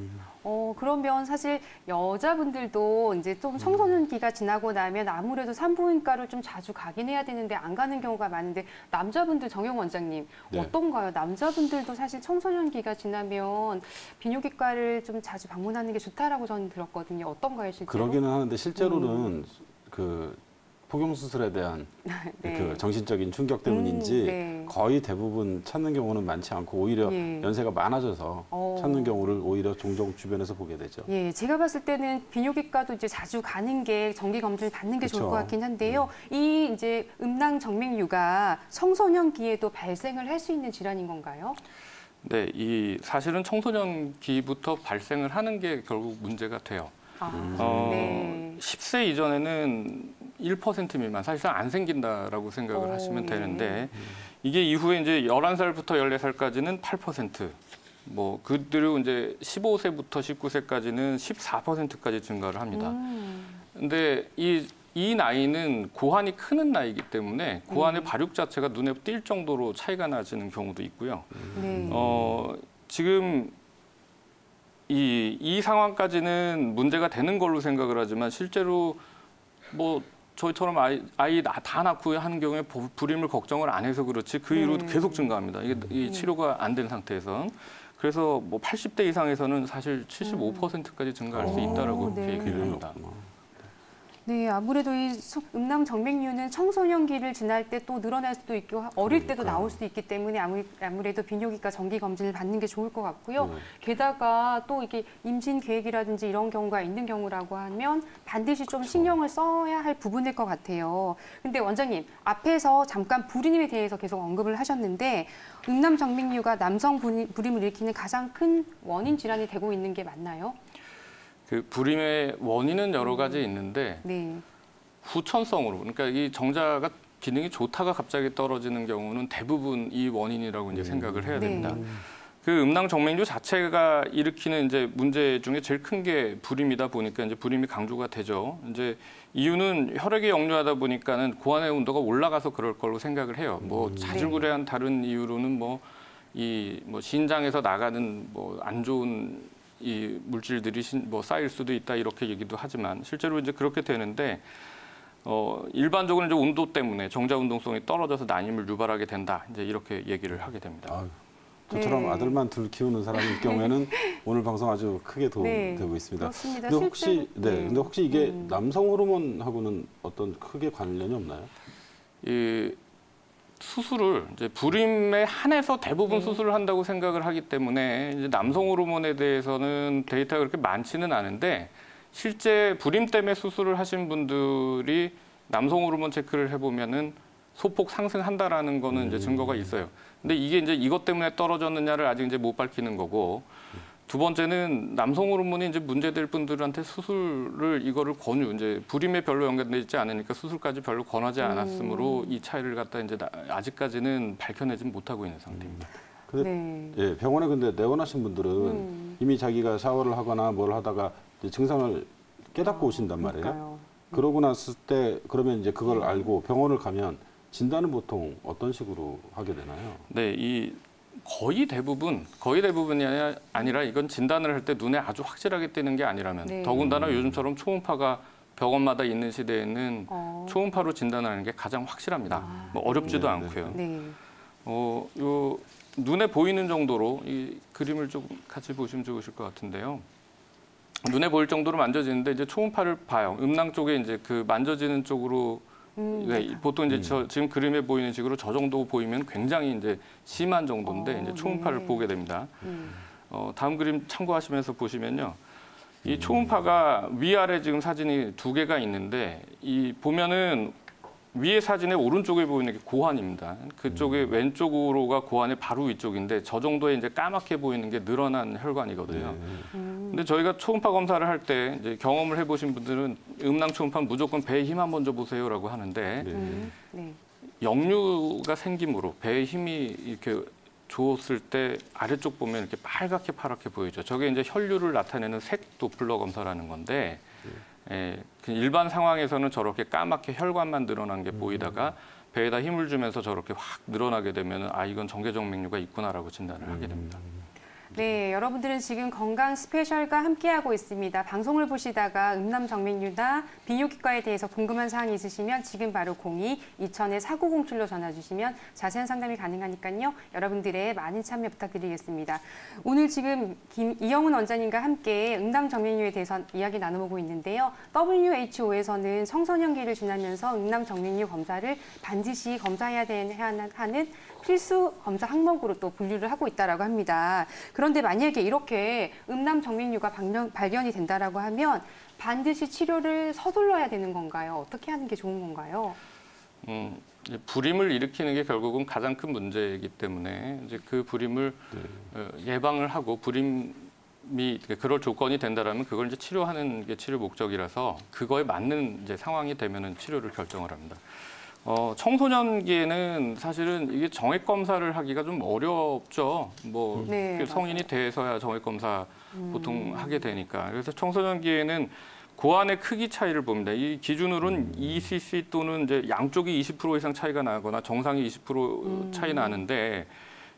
그러면 사실 여자분들도 이제 좀 청소년기가 지나고 나면 아무래도 산부인과를 좀 자주 가긴 해야 되는데 안 가는 경우가 많은데 남자분들 정영 원장님 어떤가요? 남자분들도 사실 청소년기가 지나면 비뇨기과를 좀 자주 방문하는 게 좋다라고 저는 들었거든요. 어떤가요, 실제로? 그러기는 하는데 실제로는 포경 수술에 대한 그 정신적인 충격 때문인지 거의 대부분 찾는 경우는 많지 않고 오히려 연세가 많아져서 찾는 경우를 오히려 종종 주변에서 보게 되죠. 예, 제가 봤을 때는 비뇨기과도 이제 자주 가는 게 정기 검진을 받는 게 좋을 것 같긴 한데요. 이 이제 음낭 정맥류가 청소년기에도 발생을 할 수 있는 질환인 건가요? 네, 이 사실은 청소년기부터 발생을 하는 게 결국 문제가 돼요. 10세 이전에는 1% 미만, 사실상 안 생긴다라고 생각을 하시면 되는데 이게 이후에 이제 11살부터 14살까지는 8%, 뭐 그대로 이제 15세부터 19세까지는 14%까지 증가를 합니다. 근데 이 나이는 고환이 크는 나이이기 때문에 고환의 발육 자체가 눈에 띌 정도로 차이가 나지는 경우도 있고요. 지금 이 상황까지는 문제가 되는 걸로 생각을 하지만 실제로 뭐 저희처럼 아이 다 낳고 하는 경우에 불임을 걱정을 안 해서 그렇지 그 이후로 계속 증가합니다. 이게 이 치료가 안 된 상태에선. 그래서 뭐 80대 이상에서는 사실 75%까지 증가할 수 있다라고 얘기를 합니다. 네, 아무래도 이 음낭 정맥류는 청소년기를 지날 때 또 늘어날 수도 있고 어릴 때도 나올 수도 있기 때문에 아무래도 비뇨기과 정기 검진을 받는 게 좋을 것 같고요. 게다가 또 이게 임신 계획이라든지 이런 경우가 있는 경우라고 하면 반드시 좀 신경을 써야 할 부분일 것 같아요. 근데 원장님, 앞에서 잠깐 불임에 대해서 계속 언급을 하셨는데 음낭 정맥류가 남성 불임을 일으키는 가장 큰 원인 질환이 되고 있는 게 맞나요? 그 불임의 원인은 여러 가지 있는데 후천성으로, 그러니까 이 정자가 기능이 좋다가 갑자기 떨어지는 경우는 대부분 이 원인이라고 이제 생각을 해야 됩니다. 그 음낭 정맥류 자체가 일으키는 이제 문제 중에 제일 큰 게 불임이다 보니까 이제 불임이 강조가 되죠. 이제 이유는 혈액이 역류하다 보니까는 고환의 온도가 올라가서 그럴 걸로 생각을 해요. 뭐 자질구레한 다른 이유로는 뭐 신장에서 나가는 뭐 안 좋은 이 물질들이 뭐 쌓일 수도 있다 이렇게 얘기도 하지만 실제로 이제 그렇게 되는데 일반적으로 이제 온도 때문에 정자 운동성이 떨어져서 난임을 유발하게 된다. 이제 이렇게 얘기를 하게 됩니다. 아유, 저처럼 아들만 둘 키우는 사람일 경우에는 오늘 방송 아주 크게 도움되고 있습니다. 그렇습니다. 근데 혹시 근데 혹시 이게 남성 호르몬하고는 어떤 크게 관련이 없나요? 이 수술을 이제 불임에 한해서 대부분 수술을 한다고 생각을 하기 때문에 이제 남성 호르몬에 대해서는 데이터가 그렇게 많지는 않은데 실제 불임 때문에 수술을 하신 분들이 남성 호르몬 체크를 해보면은 소폭 상승한다라는 거는 이제 증거가 있어요. 근데 이게 이제 이것 때문에 떨어졌느냐를 아직 이제 못 밝히는 거고, 두 번째는 남성 호르몬이 이제 문제될 분들한테 수술을 이거를 이제 불임에 별로 연관돼 있지 않으니까 수술까지 별로 권하지 않았으므로 이 차이를 갖다 이제 아직까지는 밝혀내지 못하고 있는 상태입니다. 근데 예, 병원에 근데 내원하신 분들은 이미 자기가 샤워를 하거나 뭘 하다가 이제 증상을 깨닫고 오신단 말이에요. 그러니까요. 그러고 났을 때 그러면 이제 그걸 알고 병원을 가면 진단은 보통 어떤 식으로 하게 되나요? 네, 거의 대부분이 아니라 이건 진단을 할 때 눈에 아주 확실하게 띄는 게 아니라면 더군다나 요즘처럼 초음파가 병원마다 있는 시대에는 초음파로 진단하는 게 가장 확실합니다. 뭐 어렵지도 않고요. 요 눈에 보이는 정도로 이 그림을 좀 같이 보시면 좋으실 것 같은데요. 눈에 보일 정도로 만져지는데 이제 초음파를 봐요. 음낭 쪽에 이제 그 만져지는 쪽으로 보통 이제 지금 그림에 보이는 식으로 저 정도 보이면 굉장히 이제 심한 정도인데 이제 초음파를 보게 됩니다. 다음 그림 참고하시면서 보시면요. 이 초음파가 위아래 지금 사진이 두 개가 있는데 보면은 위에 사진의 오른쪽에 보이는 게 고환입니다. 그쪽에 왼쪽으로가 고환의 바로 위쪽인데 저 정도에 이제 까맣게 보이는 게 늘어난 혈관이거든요. 근데 저희가 초음파 검사를 할 때 이제 경험을 해보신 분들은 음낭 초음파는 무조건 배에 힘 한번 줘 보세요라고 하는데 역류가 생김으로 배에 힘이 이렇게 줬을 때 아래쪽 보면 이렇게 빨갛게 파랗게 보이죠. 저게 이제 혈류를 나타내는 색 도플러 검사라는 건데. 그 일반 상황에서는 저렇게 까맣게 혈관만 늘어난 게 보이다가 배에다 힘을 주면서 저렇게 확 늘어나게 되면 이건 정계정맥류가 있구나라고 진단을 하게 됩니다. 네, 여러분들은 지금 건강 스페셜과 함께하고 있습니다. 방송을 보시다가 음낭 정맥류나 비뇨기과에 대해서 궁금한 사항이 있으시면 지금 바로 02-2000-4907로 전화 주시면 자세한 상담이 가능하니까요. 여러분들의 많은 참여 부탁드리겠습니다. 오늘 지금 이영훈 원장님과 함께 음낭 정맥류에 대해서 이야기 나눠보고 있는데요. WHO에서는 청소년기를 지나면서 음낭 정맥류 검사를 반드시 검사해야 하는 필수 검사 항목으로 또 분류를 하고 있다고 합니다. 그런데 만약에 이렇게 음낭 정맥류가 발견이 된다라고 하면 반드시 치료를 서둘러야 되는 건가요? 어떻게 하는 게 좋은 건가요? 불임을 일으키는 게 결국은 가장 큰 문제이기 때문에 이제 그 불임을 예방을 하고 불임이 그럴 조건이 된다라면 그걸 이제 치료하는 게 치료 목적이라서 그거에 맞는 이제 상황이 되면은 치료를 결정을 합니다. 청소년기에는 사실은 이게 정액 검사를 하기가 좀 어렵죠. 성인이 돼서야 정액 검사 보통 하게 되니까. 그래서 청소년기에는 고환의 크기 차이를 봅니다. 이 기준으로는 ECC 또는 이제 양쪽이 20% 이상 차이가 나거나 정상이 20% 차이 나는데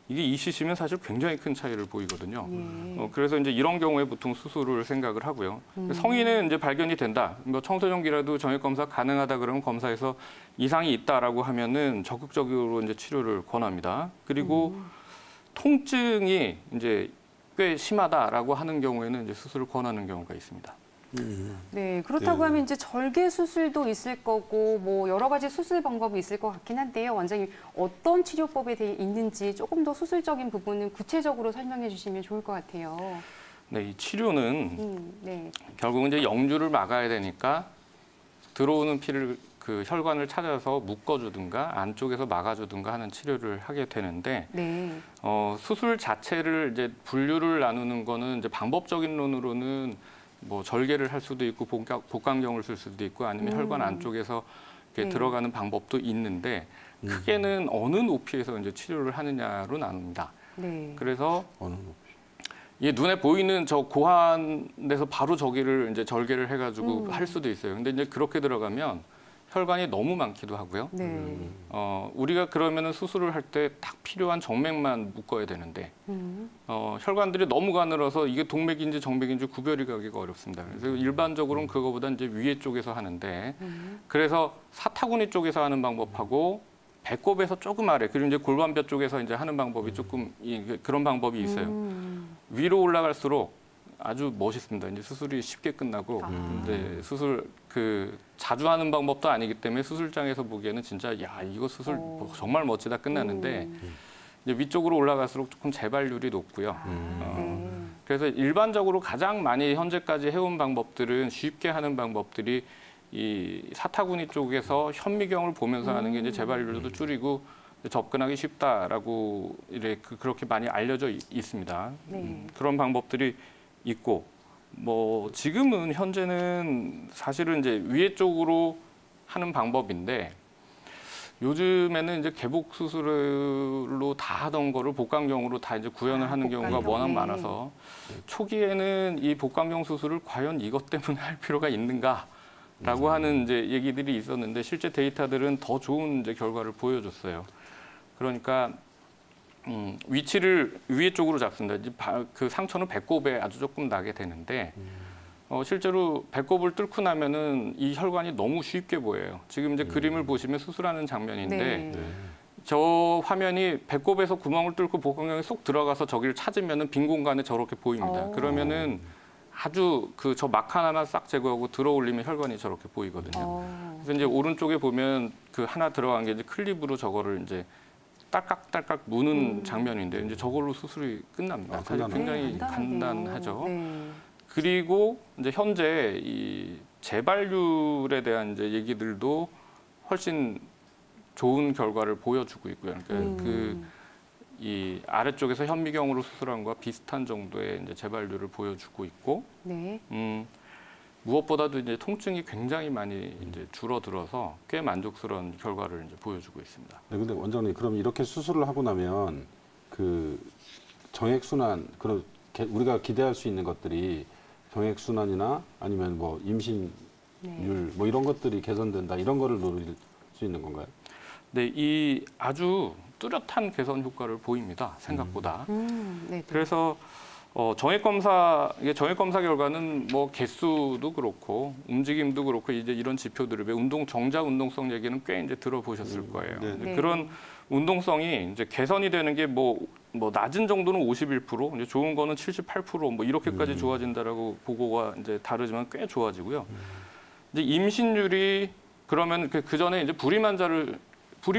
이게 ECC면 사실 굉장히 큰 차이를 보이거든요. 그래서 이제 이런 경우에 보통 수술을 생각을 하고요. 성인은 이제 발견이 된다. 청소년기라도 정액 검사 가능하다 그러면 검사에서 이상이 있다라고 하면은 적극적으로 이제 치료를 권합니다. 그리고 통증이 이제 꽤 심하다라고 하는 경우에는 이제 수술을 권하는 경우가 있습니다. 네, 그렇다고 하면 이제 절개 수술도 있을 거고 뭐 여러 가지 수술 방법이 있을 것 같긴 한데요. 원장님 어떤 치료법에 대해 있는지 조금 더 수술적인 부분은 구체적으로 설명해 주시면 좋을 것 같아요. 네, 이 치료는 결국은 이제 역류를 막아야 되니까 들어오는 피를 그 혈관을 찾아서 묶어주든가 안쪽에서 막아주든가 하는 치료를 하게 되는데 수술 자체를 이제 분류를 나누는 거는 이제 방법적인론으로는 뭐 절개를 할 수도 있고 복강경을 쓸 수도 있고 아니면 혈관 안쪽에서 이렇게 들어가는 방법도 있는데 크게는 어느 높이에서 이제 치료를 하느냐로 나눕니다. 네. 그래서 어느 높이? 이 눈에 보이는 저 고환에서 바로 저기를 이제 절개를 해가지고 할 수도 있어요. 근데 이제 그렇게 들어가면 혈관이 너무 많기도 하고요. 네. 우리가 그러면은 수술을 할 때 딱 필요한 정맥만 묶어야 되는데 혈관들이 너무 가늘어서 이게 동맥인지 정맥인지 구별이 가기가 어렵습니다. 그래서 일반적으로는 그거보다 이제 위에 쪽에서 하는데 그래서 사타구니 쪽에서 하는 방법하고 배꼽에서 조금 아래 그리고 이제 골반뼈 쪽에서 이제 하는 방법이 조금 그런 방법이 있어요. 위로 올라갈수록 아주 멋있습니다. 이제 수술이 쉽게 끝나고 이제 수술 자주 하는 방법도 아니기 때문에 수술장에서 보기에는 진짜 야 이거 수술 정말 멋지다 끝나는데 이제 위쪽으로 올라갈수록 조금 재발률이 높고요. 그래서 일반적으로 가장 많이 현재까지 해온 방법들은 쉽게 하는 방법들이 이 사타구니 쪽에서 현미경을 보면서 하는 게 이제 재발률도 줄이고 접근하기 쉽다라고 그렇게 많이 알려져 있습니다. 그런 방법들이 있고 뭐 지금은 현재는 사실은 이제 위에 쪽으로 하는 방법인데 요즘에는 이제 개복 수술로 다 하던 거를 복강경으로 다 이제 구현을 하는 경우가 워낙 많아서 초기에는 이 복강경 수술을 과연 이것 때문에 할 필요가 있는가라고 하는 이제 얘기들이 있었는데 실제 데이터들은 더 좋은 이제 결과를 보여줬어요. 그러니까 위치를 위에 쪽으로 잡습니다. 그 상처는 배꼽에 아주 조금 나게 되는데 실제로 배꼽을 뚫고 나면은 이 혈관이 너무 쉽게 보여요. 지금 이제 그림을 보시면 수술하는 장면인데 저 화면이 배꼽에서 구멍을 뚫고 복강경에 쏙 들어가서 저기를 찾으면은 빈 공간에 저렇게 보입니다. 그러면은 아주 저 막 하나만 싹 제거하고 들어 올리면 혈관이 저렇게 보이거든요. 그래서 이제 오른쪽에 보면 그 하나 들어간 게 이제 클립으로 저거를 이제 딸깍딸깍 무는 장면인데 이제 저걸로 수술이 끝납니다. 사실 굉장히 간단하죠. 그리고 이제 현재 이 재발률에 대한 이제 얘기들도 훨씬 좋은 결과를 보여주고 있고요. 그러니까 이 아래쪽에서 현미경으로 수술한 거와 비슷한 정도의 이제 재발률을 보여주고 있고, 무엇보다도 이제 통증이 굉장히 많이 이제 줄어들어서 꽤 만족스러운 결과를 이제 보여주고 있습니다. 네, 근데 원장님 그럼 이렇게 수술을 하고 나면 그 정액 순환 우리가 기대할 수 있는 것들이 정액 순환이나 아니면 뭐 임신율 뭐 이런 것들이 개선된다 이런 거를 노릴 수 있는 건가요? 네, 이 아주 뚜렷한 개선 효과를 보입니다. 생각보다. 그래서 정액 검사 결과는 뭐 개수도 그렇고 움직임도 그렇고 이제 이런 지표들을 정자 운동성 얘기는 꽤 이제 들어보셨을 거예요. 그런 운동성이 이제 개선이 되는 게 뭐 낮은 정도는 51%, 이제 좋은 거는 78%, 뭐 이렇게까지 좋아진다라고 보고가 이제 다르지만 꽤 좋아지고요. 이제 임신율이 그러면 그 전에 이제 불임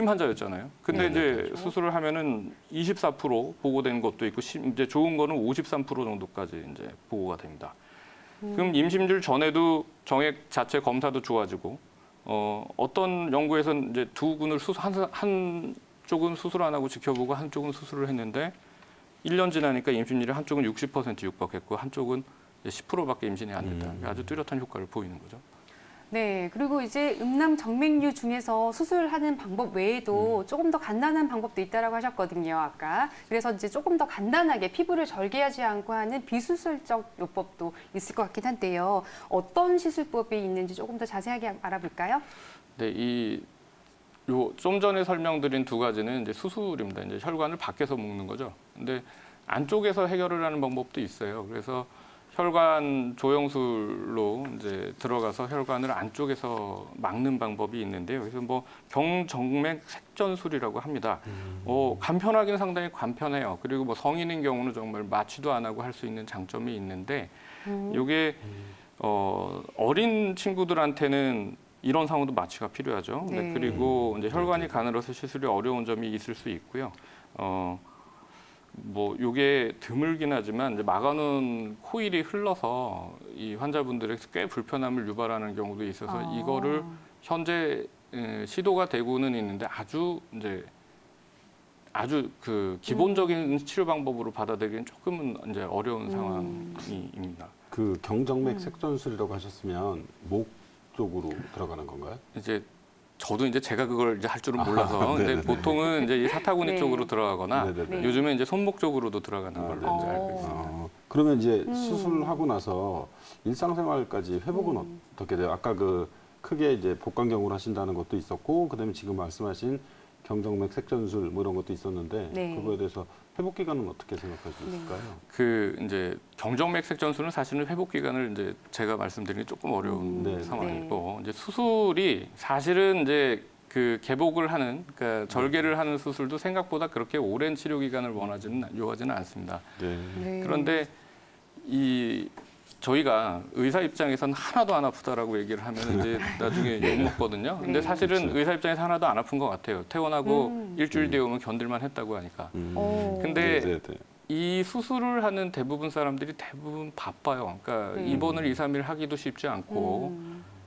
환자였잖아요. 근데 이제 그렇죠. 수술을 하면은 24% 보고된 것도 있고 이제 좋은 거는 53% 정도까지 이제 보고가 됩니다. 그럼 임신율 전에도 정액 자체 검사도 좋아지고 어떤 연구에서는 이제 두 군을 한쪽은 수술 안 하고 지켜보고 한쪽은 수술을 했는데 1년 지나니까 임신율이 한쪽은 60% 육박했고 한쪽은 10%밖에 임신이 안 됐다. 아주 뚜렷한 효과를 보이는 거죠. 네, 그리고 이제 음낭 정맥류 중에서 수술하는 방법 외에도 조금 더 간단한 방법도 있다라고 하셨거든요, 아까. 그래서 이제 조금 더 간단하게 피부를 절개하지 않고 하는 비수술적 요법도 있을 것 같긴 한데요. 어떤 시술법이 있는지 조금 더 자세하게 알아볼까요? 네, 좀 전에 설명드린 두 가지는 이제 수술입니다. 이제 혈관을 밖에서 묶는 거죠. 근데 안쪽에서 해결을 하는 방법도 있어요. 그래서 혈관 조영술로 이제 들어가서 혈관을 안쪽에서 막는 방법이 있는데요. 그래서 뭐 경정맥 색전술이라고 합니다. 간편하기는 상당히 간편해요. 그리고 뭐 성인인 경우는 정말 마취도 안 하고 할 수 있는 장점이 있는데 이게 어린 친구들한테는 이런 상황도 마취가 필요하죠. 네. 그리고 이제 혈관이 가늘어서 시술이 어려운 점이 있을 수 있고요. 뭐 이게 드물긴 하지만 이제 막아놓은 코일이 흘러서 이 환자분들에게 꽤 불편함을 유발하는 경우도 있어서 이거를 현재 시도가 되고는 있는데 아주 그 기본적인 치료 방법으로 받아들이기는 조금은 이제 어려운 상황입니다. 그 경정맥 색전술이라고 하셨으면 목 쪽으로 들어가는 건가요? 이제 저도 이제 제가 그걸 이제 할 줄은 몰라서 근데 보통은 이제 이 사타구니 네. 쪽으로 들어가거나 네. 요즘에 이제 손목 쪽으로도 들어가는 걸로 이제 알고 있습니다. 그러면 이제 수술하고 나서 일상생활까지 회복은 어떻게 돼요? 아까 그 크게 이제 복강경으로 하신다는 것도 있었고, 그다음에 지금 말씀하신 경정맥 색전술 뭐 이런 것도 있었는데 네. 그거에 대해서 회복 기간은 어떻게 생각할 수 있을까요? 그 이제 경정맥 색전술은 사실은 회복 기간을 이제 제가 말씀드리기 조금 어려운 네. 상황이고 이제 수술이 사실은 이제 그 개복을 하는 그러니까 절개를 하는 수술도 생각보다 그렇게 오랜 치료 기간을 요하지는 않습니다. 네. 그런데 이 저희가 의사 입장에서는 하나도 안 아프다라고 얘기를 하면 이제 나중에 욕 먹거든요. 근데 사실은 그렇죠. 의사 입장에서 하나도 안 아픈 것 같아요. 퇴원하고 일주일 뒤에 오면 견딜만 했다고 하니까. 근데 이 수술을 하는 대부분 사람들이 대부분 바빠요. 그러니까 입원을 2, 3일 하기도 쉽지 않고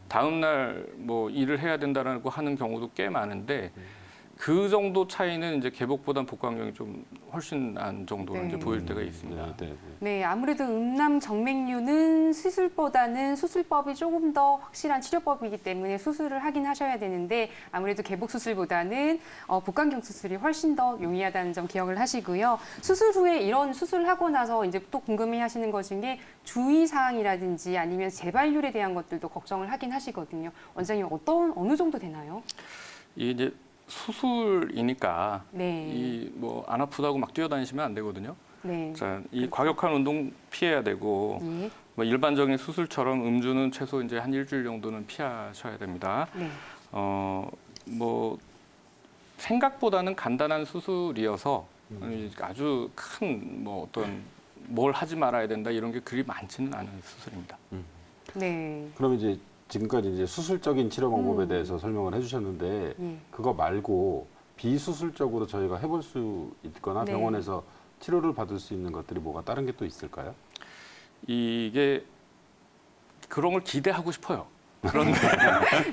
다음 날 뭐 일을 해야 된다라고 하는 경우도 꽤 많은데 그 정도 차이는 이제 개복보단 복강경이 좀 훨씬 난 정도로 이제 보일 때가 있습니다. 네, 아무래도 음낭 정맥류는 수술보다는 수술법이 조금 더 확실한 치료법이기 때문에 수술을 하긴 하셔야 되는데 아무래도 개복 수술보다는 복강경 수술이 훨씬 더 용이하다는 점 기억을 하시고요. 수술 후에 이런 수술을 하고 나서 이제 또 궁금해하시는 것 중에 주의 사항이라든지 아니면 재발률에 대한 것들도 걱정을 하긴 하시거든요. 원장님 어느 정도 되나요? 이게 이제 수술이니까 네. 이 뭐 안 아프다고 막 뛰어다니시면 안 되거든요. 네. 자, 이 과격한 운동 피해야 되고 예. 뭐 일반적인 수술처럼 음주는 최소 이제 한 일주일 정도는 피하셔야 됩니다. 네. 뭐 생각보다는 간단한 수술이어서 아주 큰 뭐 어떤 뭘 하지 말아야 된다 이런 게 그리 많지는 않은 수술입니다. 네. 그럼 이제 지금까지 이제 수술적인 치료 방법에 대해서 설명을 해주셨는데 그거 말고 비수술적으로 저희가 해볼 수 있거나 네. 병원에서 치료를 받을 수 있는 것들이 뭐가 다른 게 또 있을까요? 이게 그런 걸 기대하고 싶어요. 그런데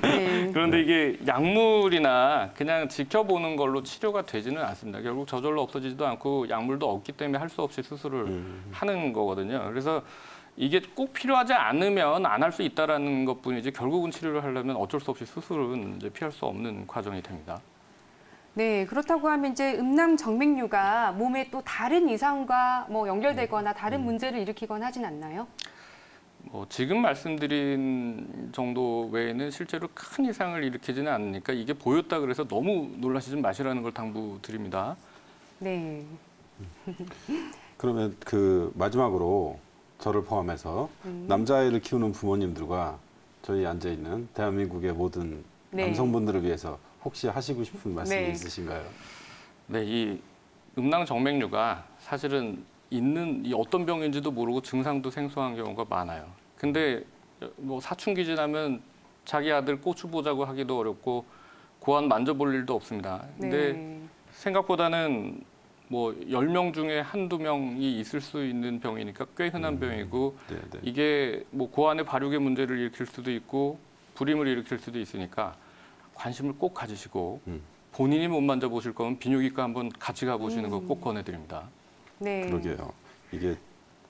네. 그런데 이게 약물이나 그냥 지켜보는 걸로 치료가 되지는 않습니다. 결국 저절로 없어지지도 않고 약물도 없기 때문에 할 수 없이 수술을 하는 거거든요. 그래서 이게 꼭 필요하지 않으면 안 할 수 있다라는 것뿐이지 결국은 치료를 하려면 어쩔 수 없이 수술은 이제 피할 수 없는 과정이 됩니다. 네, 그렇다고 하면 이제 음낭 정맥류가 몸에 또 다른 이상과 뭐 연결되거나 다른 문제를 일으키거나 하진 않나요? 뭐 지금 말씀드린 정도 외에는 실제로 큰 이상을 일으키지는 않으니까 이게 보였다 그래서 너무 놀라시지 마시라는 걸 당부드립니다. 네. 그러면 그 마지막으로 저를 포함해서 남자아이를 키우는 부모님들과 저희 앉아있는 대한민국의 모든 네. 남성분들을 위해서 혹시 하시고 싶은 말씀이 네. 있으신가요? 네, 이 음낭 정맥류가 사실은 있는 이 어떤 병인지도 모르고 증상도 생소한 경우가 많아요. 근데 뭐 사춘기 지나면 자기 아들 고추 보자고 하기도 어렵고 고안 만져볼 일도 없습니다. 근데 네. 생각보다는 뭐 10명 중에 한두 명이 있을 수 있는 병이니까 꽤 흔한 병이고 네네. 이게 뭐 고안의 발육의 문제를 일으킬 수도 있고 불임을 일으킬 수도 있으니까 관심을 꼭 가지시고 본인이 못 만져보실 거면 비뇨기과 한번 같이 가보시는 거 꼭 권해드립니다. 네. 그러게요. 이게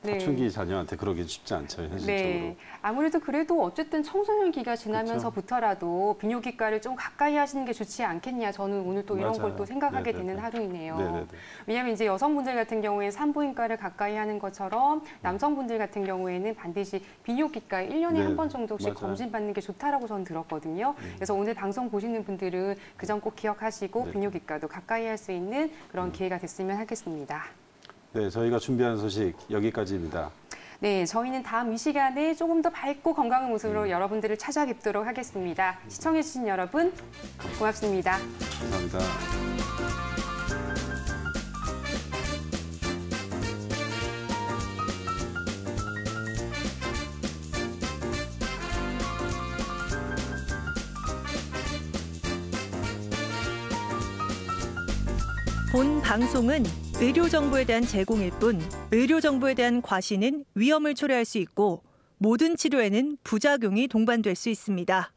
네. 사춘기 자녀한테 그러기 쉽지 않죠, 현실적으로. 네. 아무래도 그래도 어쨌든 청소년기가 지나면서부터라도 비뇨기과를 좀 가까이 하시는 게 좋지 않겠냐. 저는 오늘 또 이런 맞아요. 걸 또 생각하게 네네네. 되는 하루이네요. 네네네. 왜냐하면 이제 여성분들 같은 경우에 산부인과를 가까이 하는 것처럼 남성분들 같은 경우에는 반드시 비뇨기과에 1년에 네. 한 번 정도씩 맞아요. 검진받는 게 좋다라고 저는 들었거든요. 그래서 오늘 방송 보시는 분들은 그 점 꼭 기억하시고 네. 비뇨기과도 가까이 할 수 있는 그런 기회가 됐으면 하겠습니다. 네, 저희가 준비한 소식 여기까지입니다. 네, 저희는 다음 이 시간에 조금 더 밝고 건강한 모습으로 여러분들을 찾아뵙도록 하겠습니다. 시청해주신 여러분 고맙습니다. 감사합니다. 본 방송은 의료 정보에 대한 제공일 뿐 의료 정보에 대한 과시는 위험을 초래할 수 있고 모든 치료에는 부작용이 동반될 수 있습니다.